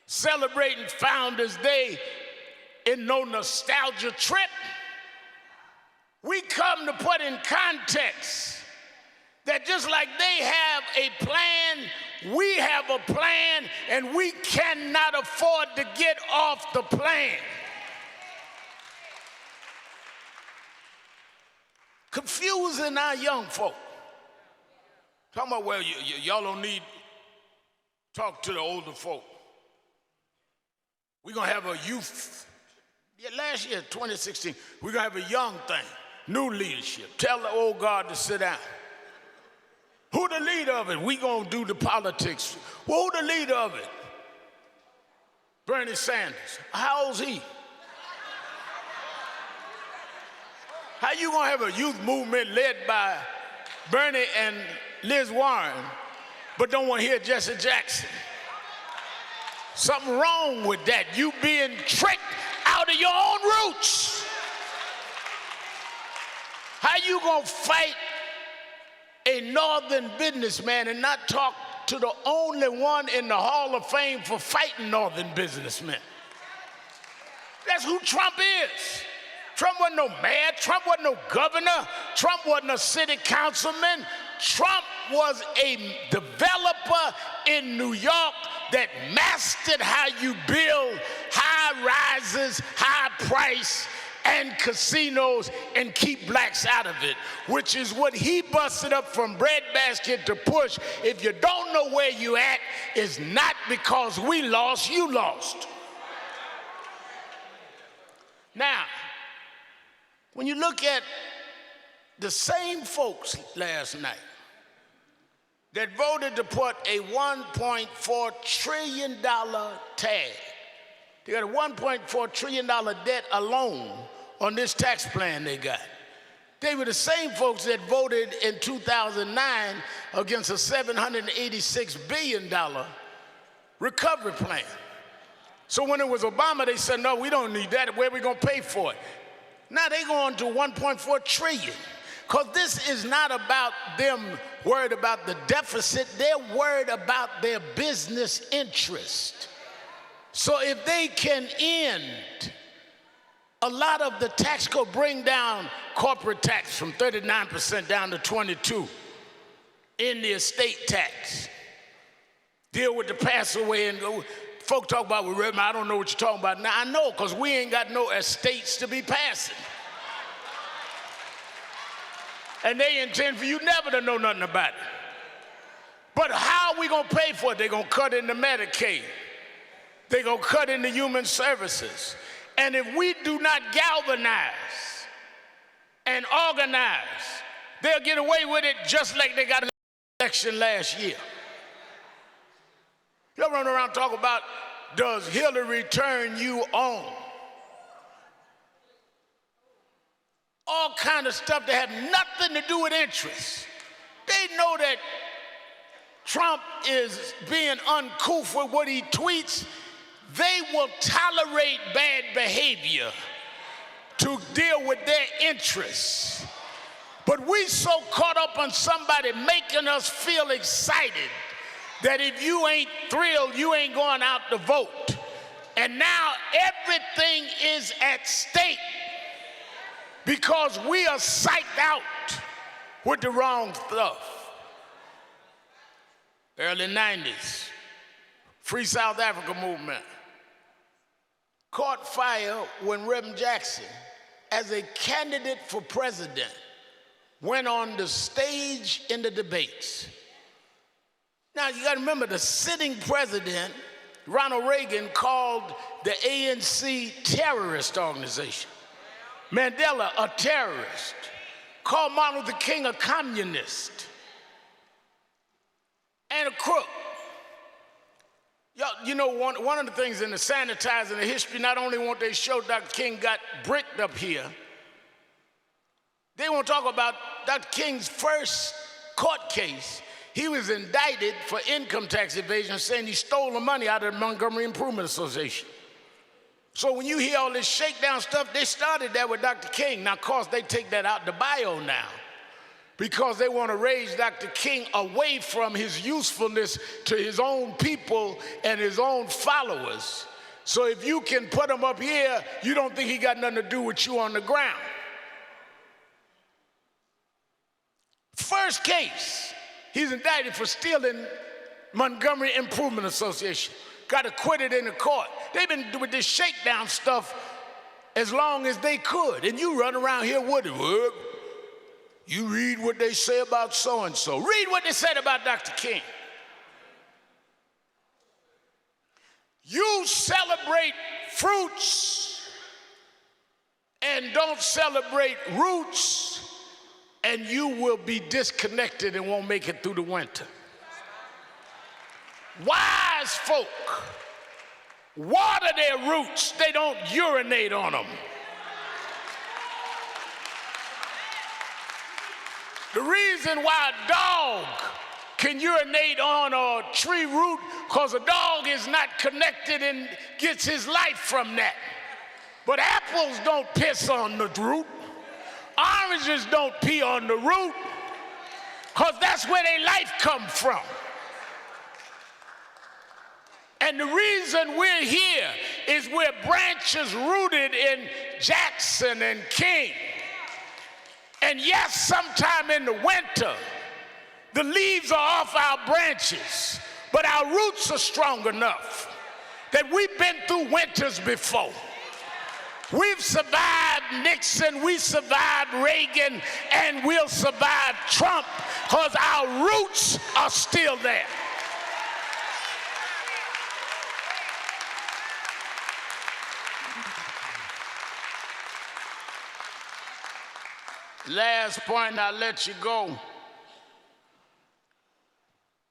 celebrating Founders Day in no nostalgia trip. We come them to put in context that just like they have a plan, we have a plan, and we cannot afford to get off the plan. Confusing our young folk. Talking about, well, y'all don't need talk to the older folk. We're going to have a youth. Yeah, last year, 2016, we're going to have a young thing, new leadership. Tell the old guard to sit down. Who the leader of it? We going to do the politics. Well, who the leader of it? Bernie Sanders. How old's he? How you going to have a youth movement led by Bernie and Liz Warren, but don't want to hear Jesse Jackson? Something wrong with that. You being tricked out of your own roots. How you gonna fight a northern businessman and not talk to the only one in the Hall of Fame for fighting northern businessmen? That's who Trump is. Trump wasn't no mayor, Trump wasn't no governor, Trump wasn't a city councilman. Trump was a developer in New York that mastered how you build high rises, high price, and casinos and keep blacks out of it, which is what he busted up from breadbasket to push. If you don't know where you at, it's not because we lost, you lost. Now, when you look at the same folks last night that voted to put a $1.4 trillion tag, they got a $1.4 trillion debt alone on this tax plan they got. They were the same folks that voted in 2009 against a $786 billion recovery plan. So when it was Obama, they said, no, we don't need that. Where are we going to pay for it? Now they go on to 1.4 trillion. Because this is not about them worried about the deficit. They're worried about their business interest. So if they can end a lot of the tax code, bring down corporate tax from 39% down to 22%, in the estate tax, deal with the pass away, and folk talk about, well, Reverend, I don't know what you're talking about. Now I know, because we ain't got no estates to be passing. And they intend for you never to know nothing about it. But how are we going to pay for it? They're going to cut into Medicaid. They're going to cut into human services. And if we do not galvanize and organize, they'll get away with it just like they got an election last year. Y'all run around talking about, does Hillary turn you on? All kind of stuff that have nothing to do with interest. They know that Trump is being uncouth with what he tweets. They will tolerate bad behavior to deal with their interests. But we so caught up on somebody making us feel excited that if you ain't thrilled, you ain't going out to vote. And now everything is at stake because we are psyched out with the wrong stuff. Early 90s, Free South Africa movement caught fire when Reverend Jackson, as a candidate for president, went on the stage in the debates. Now, you got to remember, the sitting president, Ronald Reagan, called the ANC terrorist organization. Mandela, a terrorist. Called Martin Luther King a communist and a crook. You know, one of the things in the sanitizing the history, not only won't they show Dr. King got bricked up here, they won't talk about Dr. King's first court case. He was indicted for income tax evasion, saying he stole the money out of the Montgomery Improvement Association. So when you hear all this shakedown stuff, they started that with Dr. King. Now, of course, they take that out the bio now because they want to raise Dr. King away from his usefulness to his own people and his own followers. So if you can put him up here, you don't think he got nothing to do with you on the ground. First case, he's indicted for stealing Montgomery Improvement Association. Got acquitted in the court. They've been doing this shakedown stuff as long as they could. And you run around here with it. Well, you read what they say about so-and-so. Read what they said about Dr. King. You celebrate fruits and don't celebrate roots, and you will be disconnected and won't make it through the winter. Wise folk water their roots, they don't urinate on them. The reason why a dog can urinate on a tree root, because a dog is not connected and gets his life from that. But apples don't piss on the root. Oranges don't pee on the root, because that's where their life comes from. And the reason we're here is we're branches rooted in Jackson and King. And yes, sometime in the winter, the leaves are off our branches, but our roots are strong enough that we've been through winters before. We've survived Nixon, we survived Reagan, and we'll survive Trump because our roots are still there. Last point, I'll let you go.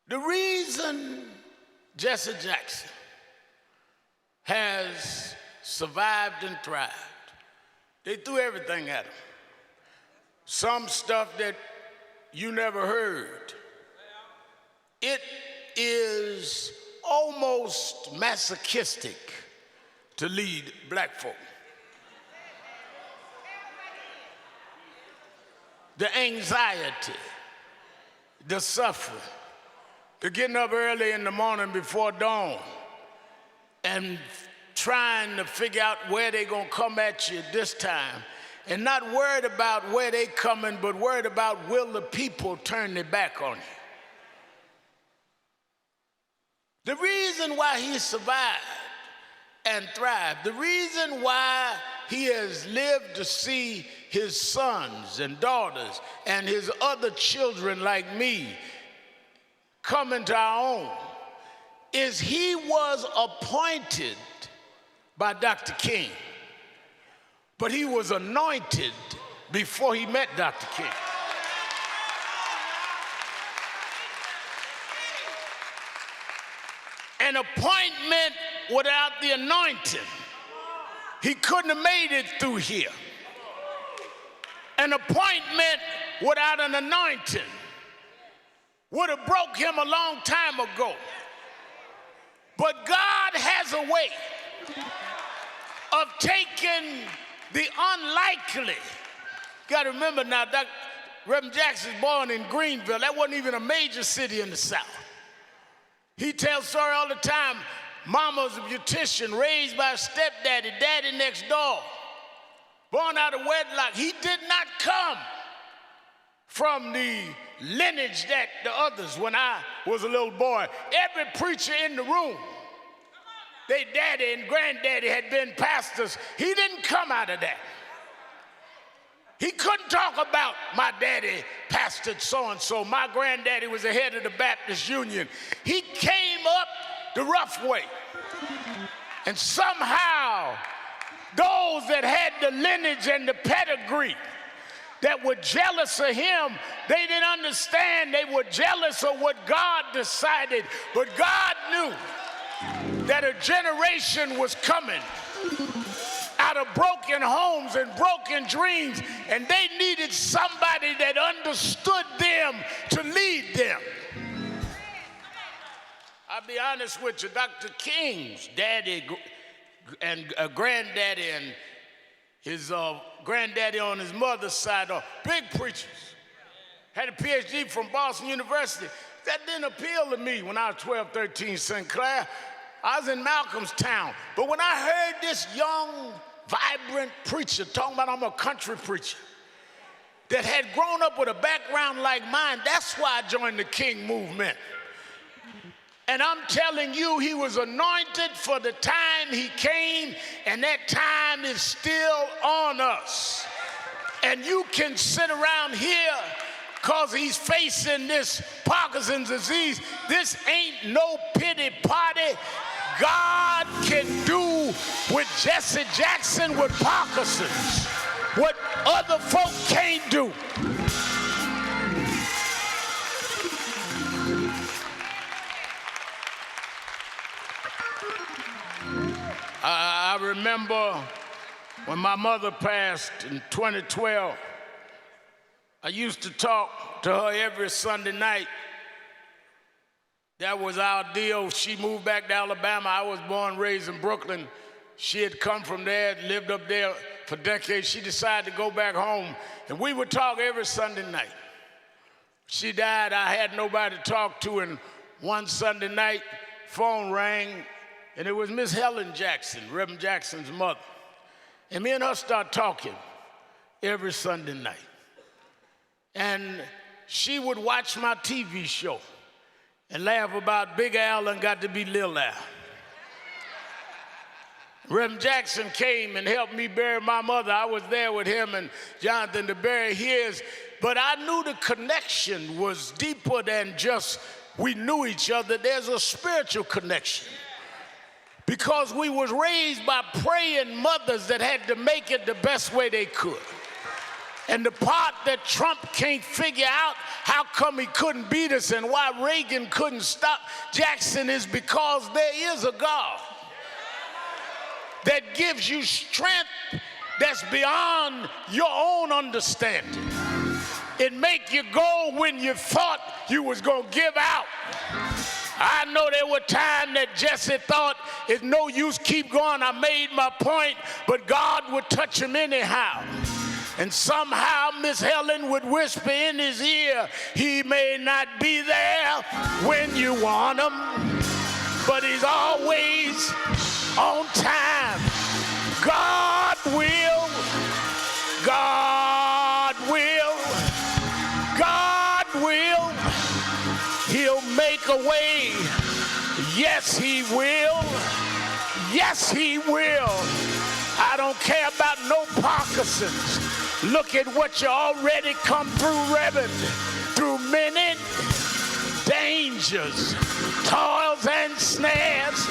The reason Jesse Jackson has survived and thrived, they threw everything at him. Some stuff that you never heard. It is almost masochistic to lead black folk. The anxiety, the suffering, the getting up early in the morning before dawn and trying to figure out where they're going to come at you this time, and not worried about where they coming, but worried about will the people turn their back on you. The reason why he survived and thrived, the reason why he has lived to see his sons and daughters and his other children like me come into our own is he was appointed by Dr. King, but he was anointed before he met Dr. King. An appointment without the anointing, he couldn't have made it through here. An appointment without an anointing would have broke him a long time ago. But God has a way of taking the unlikely. You got to remember now, Reverend Jackson's born in Greenville. That wasn't even a major city in the South. He tells story all the time. Mama's a beautician, raised by a stepdaddy, daddy next door, born out of wedlock. He did not come from the lineage that the others, when I was a little boy. Every preacher in the room, their daddy and granddaddy had been pastors. He didn't come out of that. He couldn't talk about my daddy pastored so-and-so. My granddaddy was the head of the Baptist Union. He came up the rough way. And somehow, those that had the lineage and the pedigree that were jealous of him, they didn't understand. They were jealous of what God decided. But God knew that a generation was coming out of broken homes and broken dreams, and they needed somebody that understood them to lead them. I'll be honest with you, Dr. King's daddy and granddaddy and his granddaddy on his mother's side are big preachers. Had a PhD from Boston University. That didn't appeal to me when I was 12, 13, St. Clair. I was in Malcolm's town. But when I heard this young, vibrant preacher talking about I'm a country preacher, that had grown up with a background like mine. That's why I joined the King movement. And I'm telling you, he was anointed for the time he came, and that time is still on us. And you can sit around here because he's facing this Parkinson's disease. This ain't no pity party. God can do with Jesse Jackson with Parkinson's what other folk can't do. I remember when my mother passed in 2012, I used to talk to her every Sunday night. That was our deal. She moved back to Alabama. I was born and raised in Brooklyn. She had come from there, lived up there for decades. She decided to go back home, and we would talk every Sunday night. She died. I had nobody to talk to, and one Sunday night, phone rang, and it was Miss Helen Jackson, Reverend Jackson's mother. And me and her started talking every Sunday night. And she would watch my TV show and laugh about Big Al and got to be Lil Al. Reverend Jackson came and helped me bury my mother. I was there with him and Jonathan to bury his. But I knew the connection was deeper than just we knew each other. There's a spiritual connection. Because we was raised by praying mothers that had to make it the best way they could. And the part that Trump can't figure out how come he couldn't beat us and why Reagan couldn't stop Jackson is because there is a God that gives you strength that's beyond your own understanding. It make you go when you thought you was gonna give out. I know there were times that Jesse thought it's no use keep going. I made my point, but God would touch him anyhow. And somehow Miss Helen would whisper in his ear, he may not be there when you want him, but he's always on time. God will, God will, God will. He'll make a way. Yes, he will. Yes, he will. I don't care about no Parkinson's. Look at what you already come through, Reverend. Through many dangers, toils, and snares.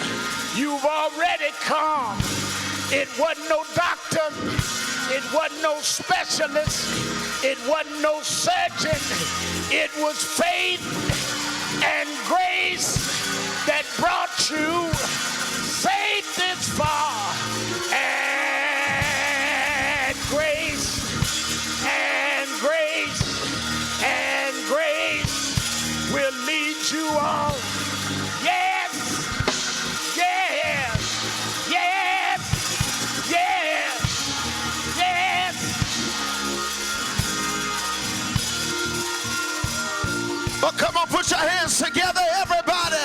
You've already come. It wasn't no doctor. It wasn't no specialist. It wasn't no surgeon. It was faith and grace that brought you safe this far. And grace and grace and grace will lead you on. Yes, yes, yes, yes, yes. Well, come on, put your hands together, everybody.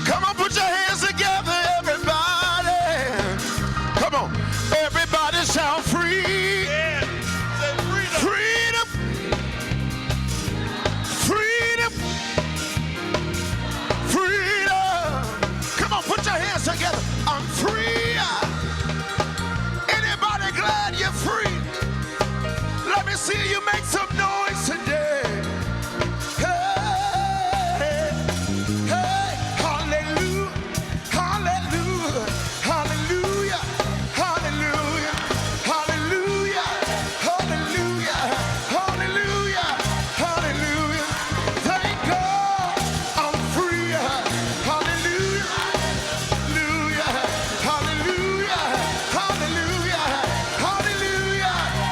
Come on, put your hands together, everybody. Come on, everybody shout free. Yeah. Say freedom. Freedom. Freedom. Freedom. Come on, put your hands together. I'm free. Anybody glad you're free? Let me see you make some noise today.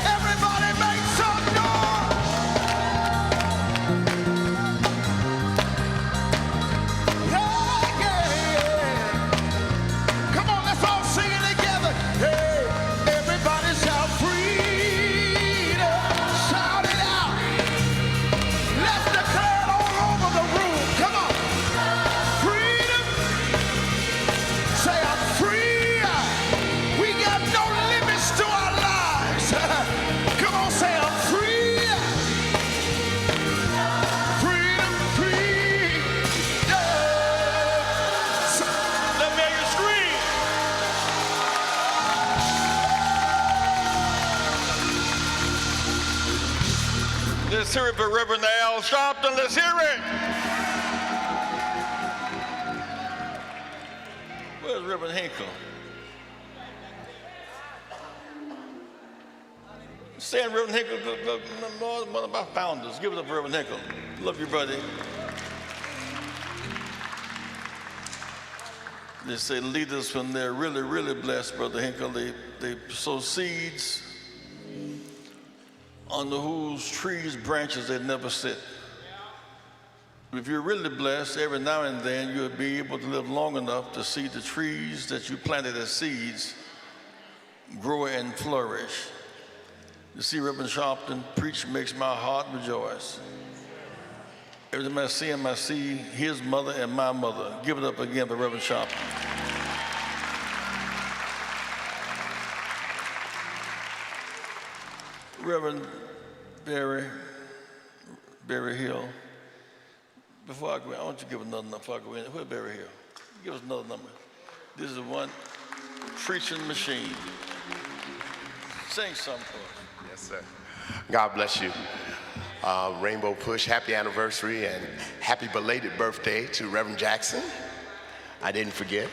Everybody make some noise! Let's hear it for Reverend Al Sharpton. Let's hear it. Where's Reverend Hinkle? Saying Reverend Hinkle, one of our founders. Give it up for Reverend Hinkle. Love you, buddy. They say leaders, when they're really, really blessed, Brother Hinkle, they sow seeds under whose trees, branches they never sit. If you're really blessed, every now and then you'll be able to live long enough to see the trees that you planted as seeds grow and flourish. To see Reverend Sharpton preach makes my heart rejoice. Every time I see him, I see his mother and my mother. Give it up again for Reverend Sharpton. Reverend Berryhill, before I go in, I want you to give another number before I go in. Where's Berryhill? Give us another number. This is one preaching machine. Sing something for us. Yes, sir. God bless you. Rainbow Push, happy anniversary and happy belated birthday to Reverend Jackson. I didn't forget.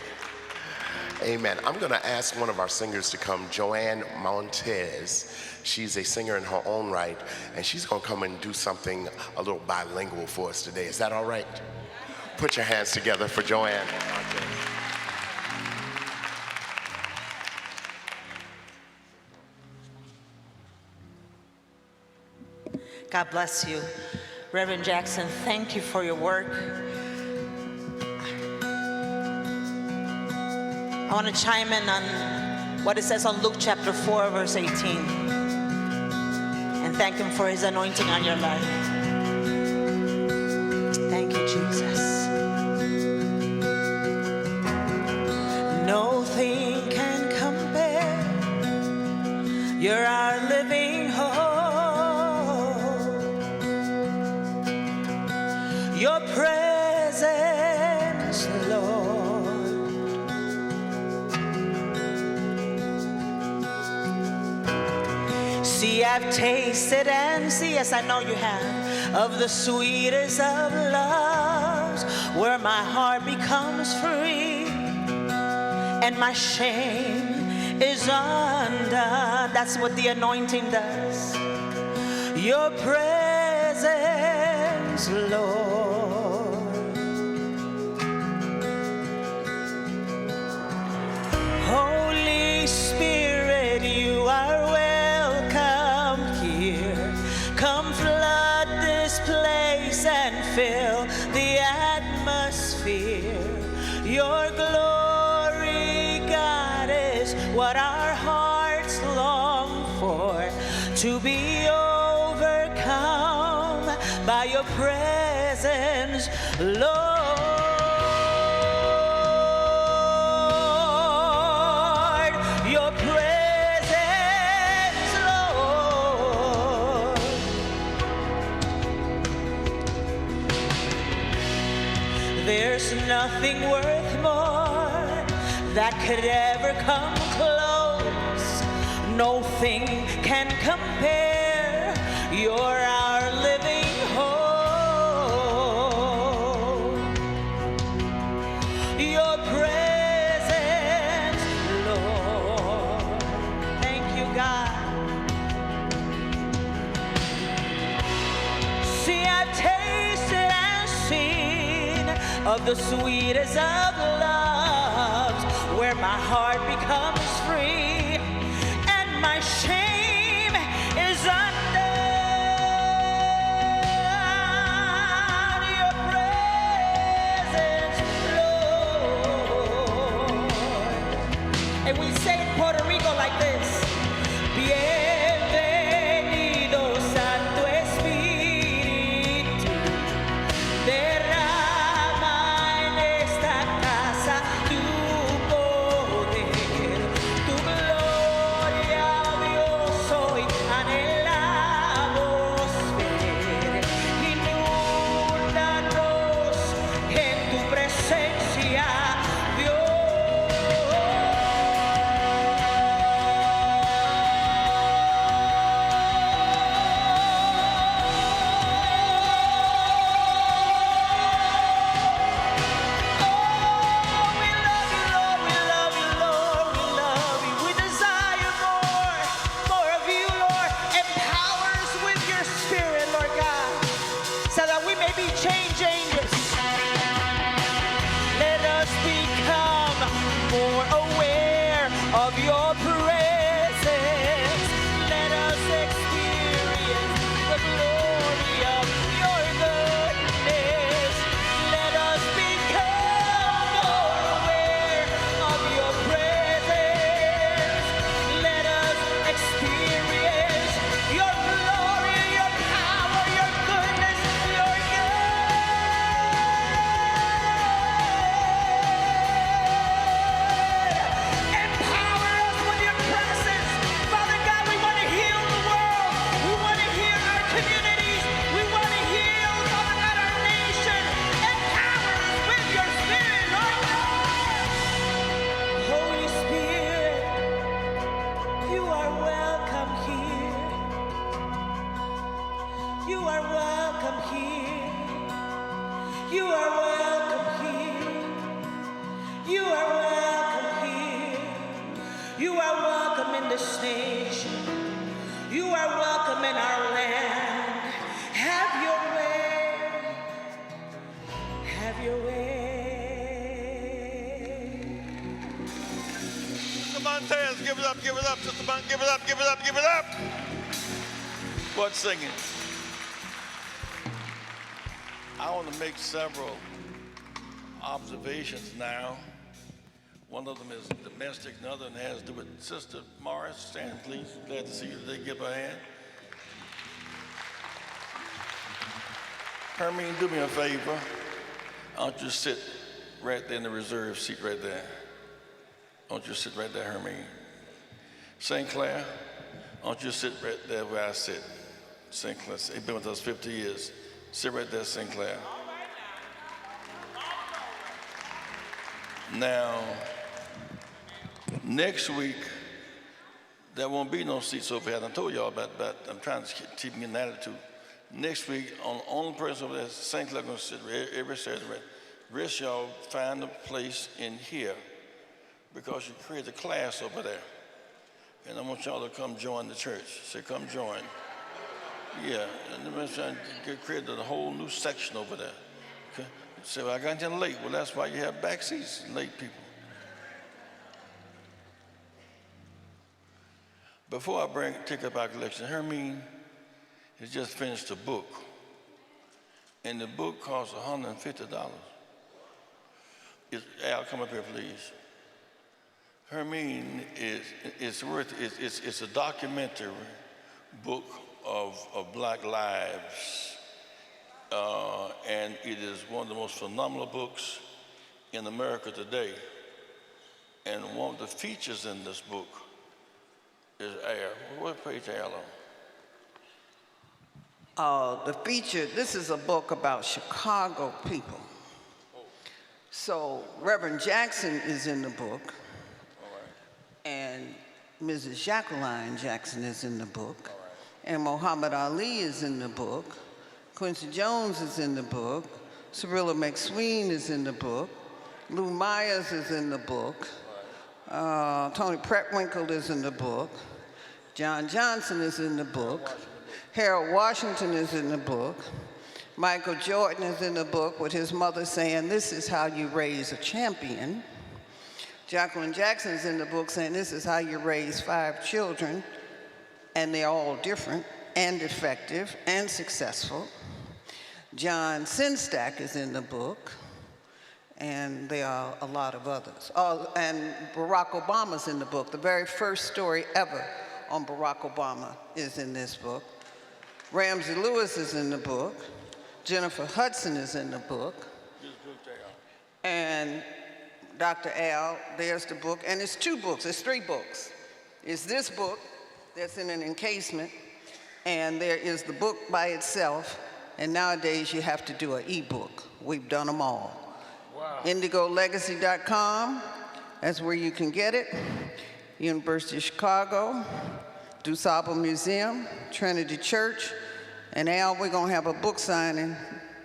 Amen. I'm going to ask one of our singers to come, Joanne Montez. She's a singer in her own right, and she's going to come and do something a little bilingual for us today. Is that all right? Put your hands together for Joanne Montez. God bless you. Reverend Jackson, thank you for your work. I want to chime in on what it says on Luke chapter 4, verse 18. And thank him for his anointing on your life. Thank you, Jesus. Nothing can compare. You're our living hope. Your presence, Lord. See, I've tasted and see, yes, I know you have, of the sweetest of loves, where my heart becomes free and my shame is undone. That's what the anointing does. Your presence, Lord. Holy Spirit, you are welcome here. Come flood this place and fill the atmosphere. Your glory, God, is what our hearts long for, to be overcome by your presence, Lord. Your presence, Lord. There's nothing worth more that could ever come close. Nothing can compare. You're our living hope. Your presence, Lord. Thank you, God. See, I've tasted and seen of the sweetest of loves, where my heart becomes free and my shame is undone. Your presence, Lord. And we say in Puerto Rico like this: Bienvenido, Santo Espíritu, derrama en esta casa tu poder, tu gloria, Dios. You are welcome here. You are welcome here. You are welcome here. You are welcome in this nation. You are welcome in our land. Have your way. Have your way. Sister Montez, give it up, Sister Montez, give it up, give it up, give it up. What's singing? I want to make several observations now. One of them is domestic, another one has to do with Sister Morris. Stand, please. Glad to see you today. Give her a hand. Hermine, do me a favor. I want you to sit right there in the reserve seat right there. I want you to sit right there, Hermine. St. Clair, I want you to sit right there where I sit. St. Clair, he's been with us 50 years. Sit right there, St. Clair. Now, next week, there won't be no seats over here. I told y'all about that. I'm trying to keep getting an attitude. Next week, on the only person over there, St. Clair, going to sit every Saturday. Rest y'all find a place in here because you create a class over there. And I want y'all to come join the church. Say, come join. Yeah, and I'm trying to create a whole new section over there. Okay? Say, well, I got in late. Well, that's why you have back seats, late people. Before I take up our collection, Hermine has just finished a book. And the book costs $150. Al, come up here, please. Hermine it's a documentary book of Black lives. And it is one of the most phenomenal books in America today. And one of the features in this book is Al. What page Al on? The feature, this is a book about Chicago people. So Reverend Jackson is in the book, and Mrs. Jacqueline Jackson is in the book, and Muhammad Ali is in the book, Quincy Jones is in the book, Cyrilla McSween is in the book, Lou Myers is in the book, Tony Preckwinkle is in the book, John Johnson is in the book, Harold Washington is in the book, Michael Jordan is in the book with his mother saying, "This is how you raise a champion." Jacqueline Jackson is in the book saying, "This is how you raise 5 children, and they're all different and effective and successful." John Sinstack is in the book, and there are a lot of others. Oh, and Barack Obama's in the book. The very first story ever on Barack Obama is in this book. Ramsey Lewis is in the book. Jennifer Hudson is in the book. And Dr. Al, there's the book. And it's 2 books, it's 3 books. It's this book that's in an encasement, and there is the book by itself, and nowadays you have to do an e-book. We've done them all. Wow. IndigoLegacy.com, that's where you can get it. University of Chicago, DuSable Museum, Trinity Church, and Al, we're gonna have a book signing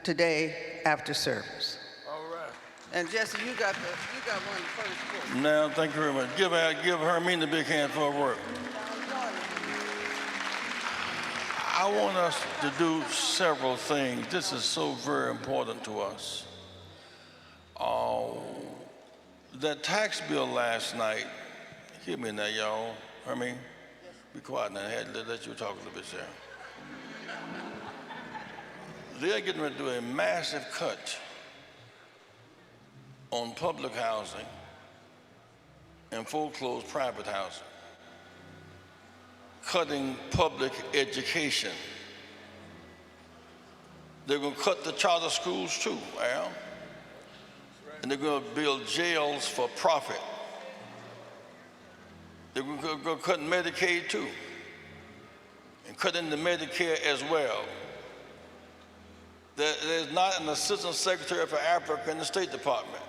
today after service. All right. And Jesse, you got one of the first books. No, thank you very much. Give Hermine a big hand for her work. I want us to do several things. This is so very important to us. That tax bill last night, hear me now, y'all. Hermine, be quiet now. I had to let you talk a little bit, Sarah. They're getting ready to do a massive cut on public housing and foreclosed private housing, cutting public education. They're going to cut the charter schools too, Al. And they're going to build jails for profit. They're going to cut Medicaid too, and cutting the Medicare as well. There's not an assistant secretary for Africa in the State Department.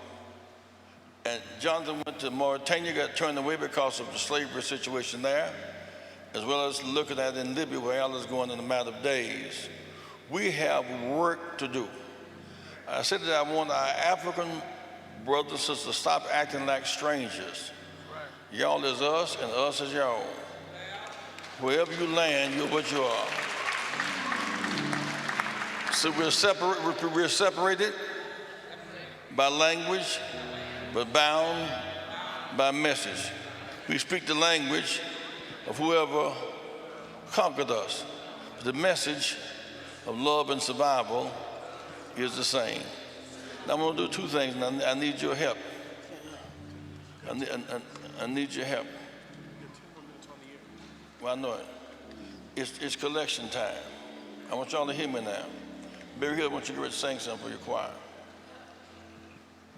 And Jonathan went to Mauritania, got turned away because of the slavery situation there, as well as looking at it in Libya, where Al is going in a matter of days. We have work to do. I said that I want our African brothers and sisters to stop acting like strangers. Y'all is us and us is y'all. Wherever you land, you're what you are. So we're separated by language, but bound by message. We speak the language of whoever conquered us. The message of love and survival is the same. Now I'm going to do two things, and I need your help. I need your help. Well, I know it. It's collection time. I want y'all to hear me now. Berryhill, I want you to sing something for your choir.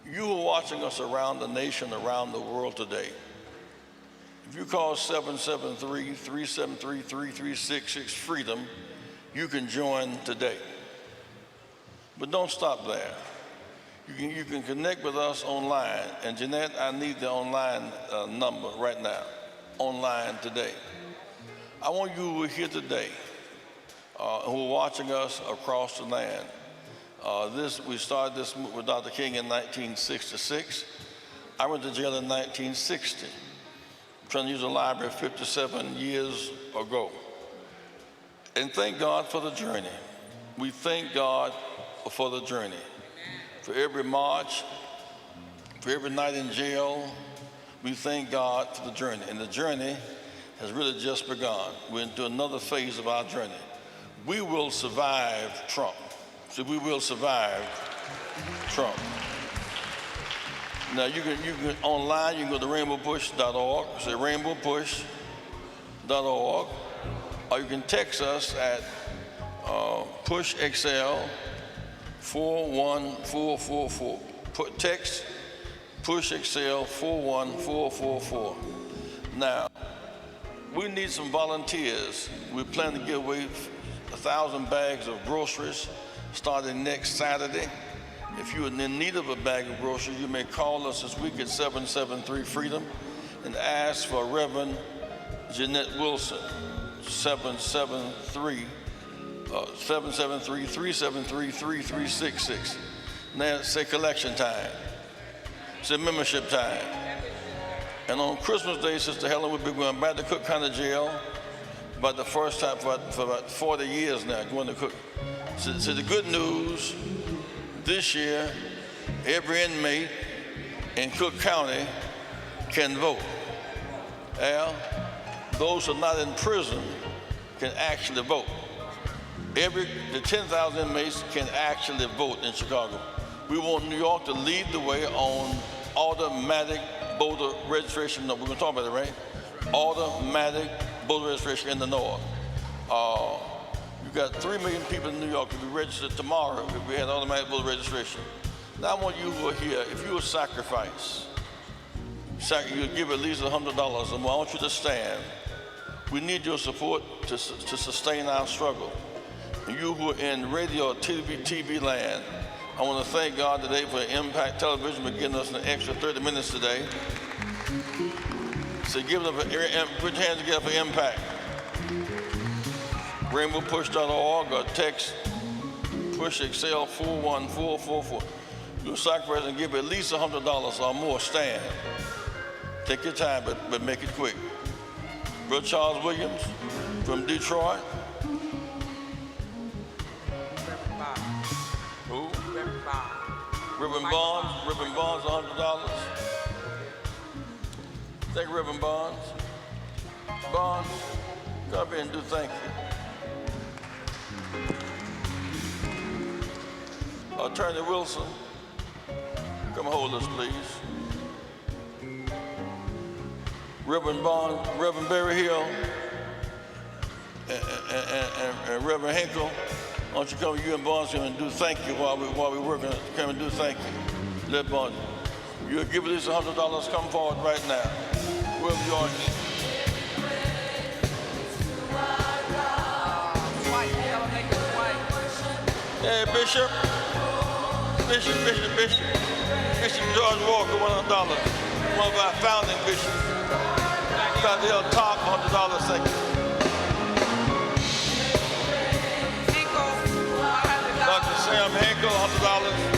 You are watching us around the nation, around the world today. If you call 773-373-3366 freedom, you can join today. But don't stop there. You can connect with us online. And Jeanette, I need the online number right now, online today. I want you who are here today, who are watching us across the land. We started this with Dr. King in 1966. I went to jail in 1960. I'm trying to use the library 57 years ago. And thank God for the journey. We thank God for the journey. For every march, for every night in jail, we thank God for the journey. And the journey has really just begun. We're into another phase of our journey. We will survive Trump. So we will survive Trump. Now you can online, you can go to rainbowpush.org, say rainbowpush.org, or you can text us at push XL 41444. Text push XL 41444. Now, we need some volunteers. We plan to give away 1,000 bags of groceries starting next Saturday. If you're in need of a bag of groceries, you may call us this week at 773-FREEDOM and ask for Reverend Jeanette Wilson, 773-373-3366. Now say collection time. Say membership time. And on Christmas Day, Sister Helen will be going back to Cook County Jail about the first time for about 40 years now, going to Cook. So the good news, this year, every inmate in Cook County can vote. Those who are not in prison can actually vote. The 10,000 inmates can actually vote in Chicago. We want New York to lead the way on automatic voter registration. No, we're going to talk about it, right? Automatic voter registration in the North. You've got 3 million people in New York to be registered tomorrow if we had automatic voter registration. Now I want you who are here, if you will sacrifice, you give at least $100 and more. I want you to stand. We need your support to sustain our struggle. And you who are in radio or TV land, I want to thank God today for Impact Television for giving us an extra 30 minutes today. So give it up, put your hands together for Impact. rainbowpush.org or text push XL 41444. Do a sacrifice and give at least $100 or more. Stand. Take your time, but make it quick. Brother Charles Williams from Detroit. Who? Reverend Bonds. Reverend Bonds, $100. Thank you, Reverend Bonds. Bonds, come up here and do thank you. Attorney Wilson, come hold us, please. Reverend Bond, Reverend Berryhill, and Reverend Hinkle, why don't you come, you and Bonds, and do thank you while we're working. Come and do thank you. Let Bonds, you'll give at least $100. Come forward right now. Wherever you are. Hey, Bishop George Walker, $100. One of our founding bishops. About the top, $100, thank you. Sam Henkel, $100.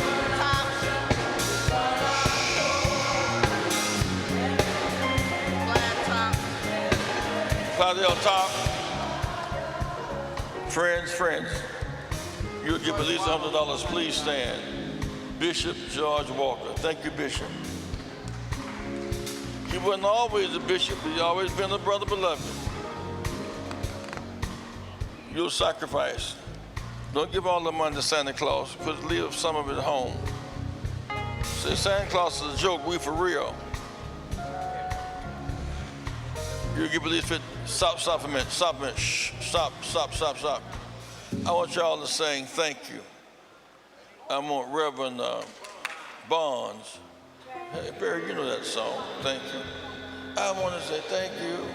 Claudel Top. Friends, you'll give at least $100. Please stand. Bishop George Walker. Thank you, Bishop. He wasn't always a bishop, but he's always been a brother beloved. You'll sacrifice. Don't give all the money to Santa Claus, because leave some of it at home. Say Santa Claus is a joke, we for real. You give at least 50. Stop a minute. Shh. Stop. I want y'all to sing thank you. I want Reverend Bonds. Hey, Barry, you know that song. Thank you. I want to say thank you.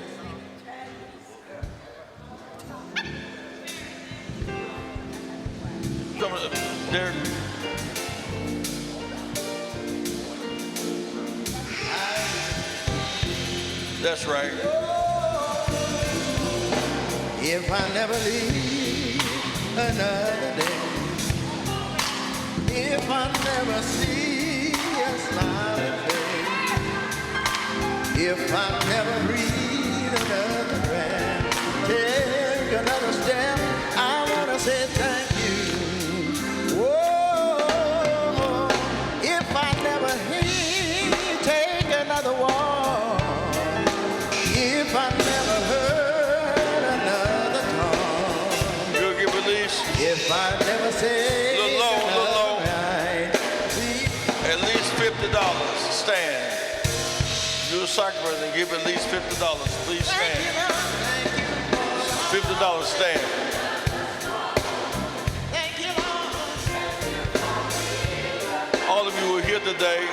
Come on, Derek. That's right. If I never leave another day, if I never see a smiling face, if I never read another draft, take another step, I want to say thank you. Whoa, if I never take another walk, if I never heard another talk, You'll give release. if I never say Little low. right, At least $50. Stand. You'll sacrifice and give at least $50. Please stand. $50. Stand. thank you, Lord. All of you who are here today,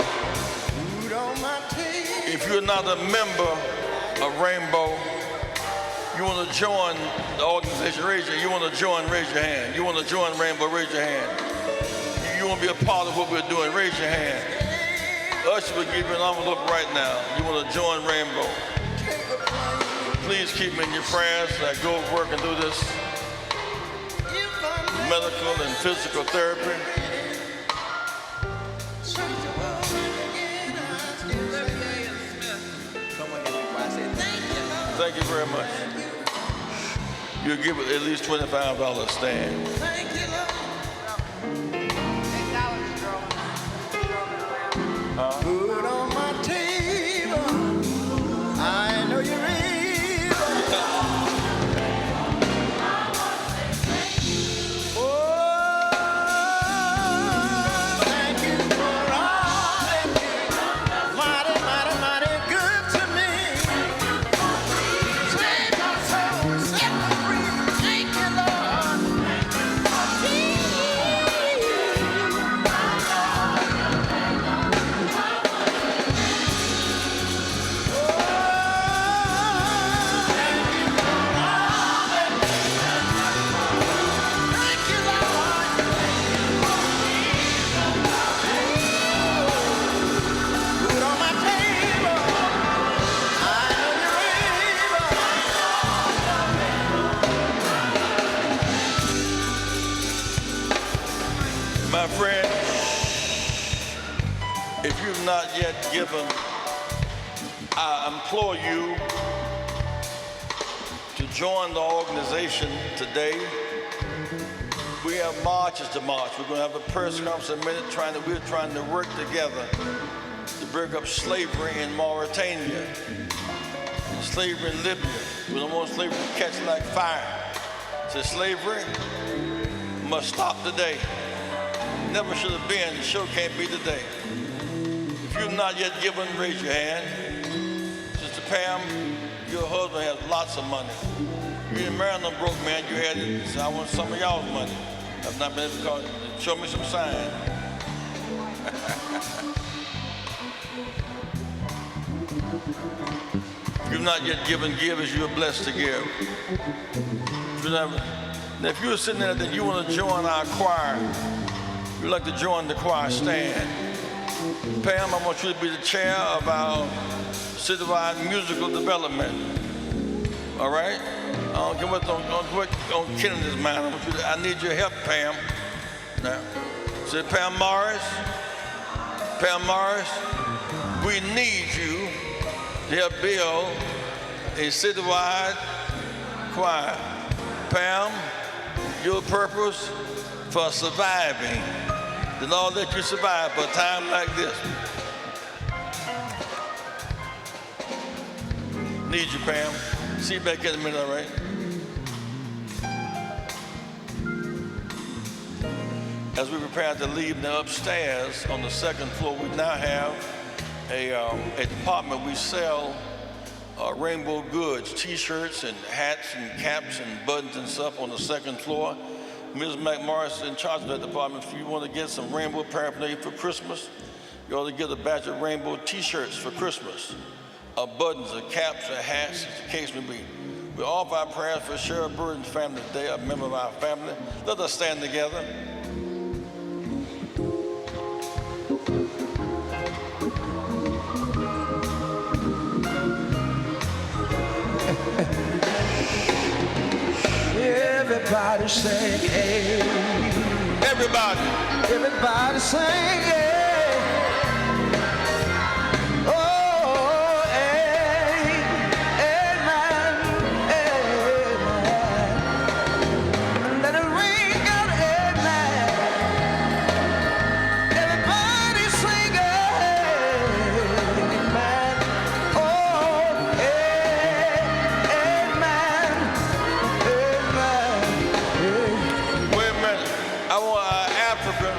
Food on my table. if you're not a member of Rainbow, you want to join the organization, raise your hand. You want to join, raise your hand. You want to join Rainbow, raise your hand. You want to be a part of what we're doing, raise your hand. Usher will give you an envelope right now. You want to join Rainbow. Please keep me in your prayers. I go work and do this medical and physical therapy. Thank you very much. You'll give it at least $25. Stand. Food on my table. I know you're able. Oh, thank you for all that you're mighty, mighty, mighty good to me. Save my soul, set me free. Thank you, Lord. Food on my table. I know you're able. My friend, if you've not yet given, I implore you to join the organization today. We have marches to march. We're going to have a press conference in a minute. We're trying to work together to break up slavery in Mauritania, slavery in Libya. We don't want slavery to catch like fire. So slavery must stop today. Never should have been. The show can't be today. If you've not yet given, raise your hand. Sister Pam, your husband has lots of money. You didn't marry no broke man. You had it. So I want some of y'all's money. I've not been able to call you. Show me some sign. If you've not yet given, give as you are blessed to give. If you're sitting there that you want to join our choir, you'd like to join the choir, stand. Pam, I want you to be the chair of our citywide musical development. All right? I don't care what's on Kennedy's mind. I need your help, Pam. Now, say, Pam Morris, we need you to help build a citywide choir. Pam, your purpose for surviving, the Lord let you survive for a time like this. Need you, Pam. See you back in a minute, all right? As we prepare to leave now upstairs on the second floor, we now have a department. We sell rainbow goods, t-shirts and hats and caps and buttons and stuff on the second floor. Ms. McMorris is in charge of that department. If you want to get some rainbow paraphernalia for Christmas, you ought to get a batch of rainbow t-shirts for Christmas, buttons, or caps, or hats, as the case may be. We offer our prayers for Cheryl Burton's family today, a member of our family. Let us stand together. Everybody sing, hey. Everybody sing, hey. Oh, hey, amen, amen. Let it ring out, amen. Everybody sing, amen. Oh, hey, amen, amen. Wait a minute. I want our African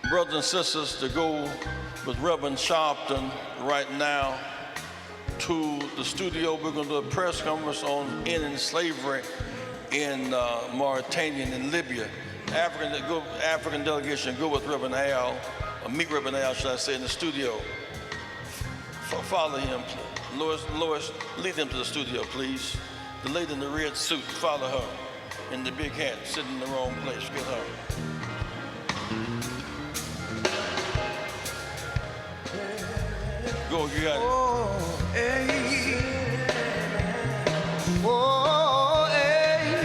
brothers and sisters to go with Reverend Sharpton right now to the studio. We're going to do a press conference on ending slavery in Mauritania and Libya. African delegation go with Reverend Al, or meet Reverend Al, should I say, in the studio. Follow him. Lois, lead them to the studio, please. The lady in the red suit, follow her. In the big hat, sitting in the wrong place. Get her. Go, you got it. Oh, hey. Oh, hey.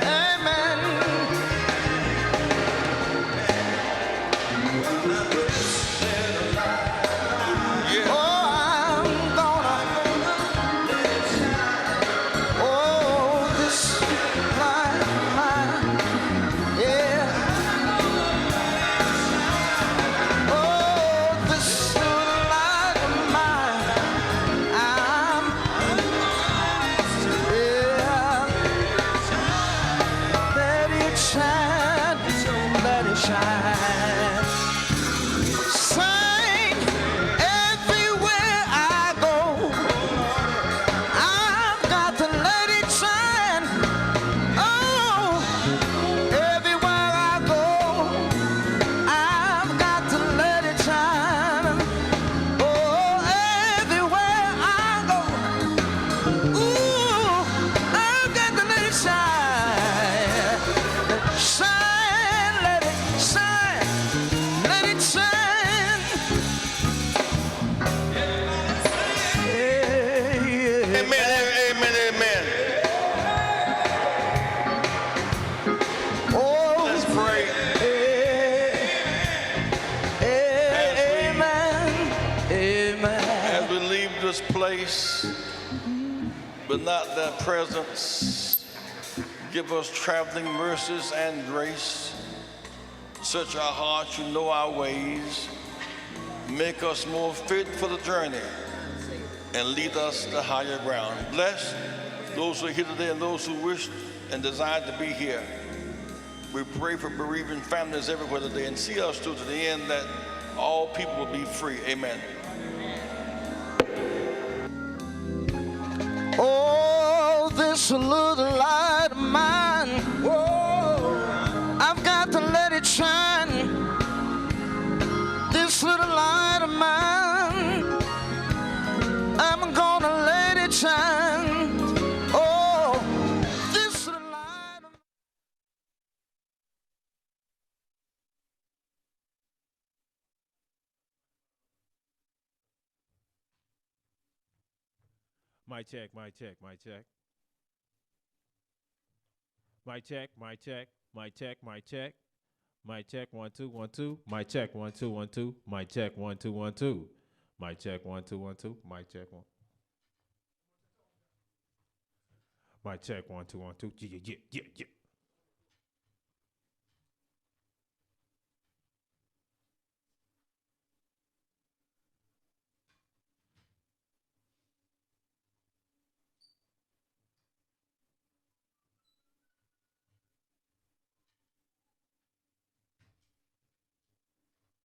Amen. Yeah. Oh, I'm gonna. Oh, this life mine. Yeah. Oh, this life of mine. I'm. Yeah. Let it shine. Let it shine. Sing everywhere I go. I've got to let it shine. Oh, everywhere I go, I've got to let it shine. Oh, everywhere I go, ooh, I've got to let it shine. Shine, let it shine, let it shine. Yeah, yeah. Amen, amen, amen. Oh, Let's pray. amen, amen. As we leave this place, but not that presence, give us traveling mercies and grace. Search our hearts, you know our ways. Make us more fit for the journey and lead us to higher ground. Bless those who are here today and those who wish and desire to be here. We pray for bereaving families everywhere today and see us through to the end that all people will be free. Amen. Oh, this little light of mine, whoa, I've got to let it shine. This little light of mine, I'm gonna let it shine. Oh, this little light of Mic check, mic check, mic check. Mic check, mic check, Mic check, mic check. Mic check, 1 2 1 2. Mic check, 1 2 1 2. Mic check, 1 2 1 2. Mic check, 1 2 1 2. Mic check, 1. Mic check, 1 2 1 2. Yeah, yeah, yeah, yeah.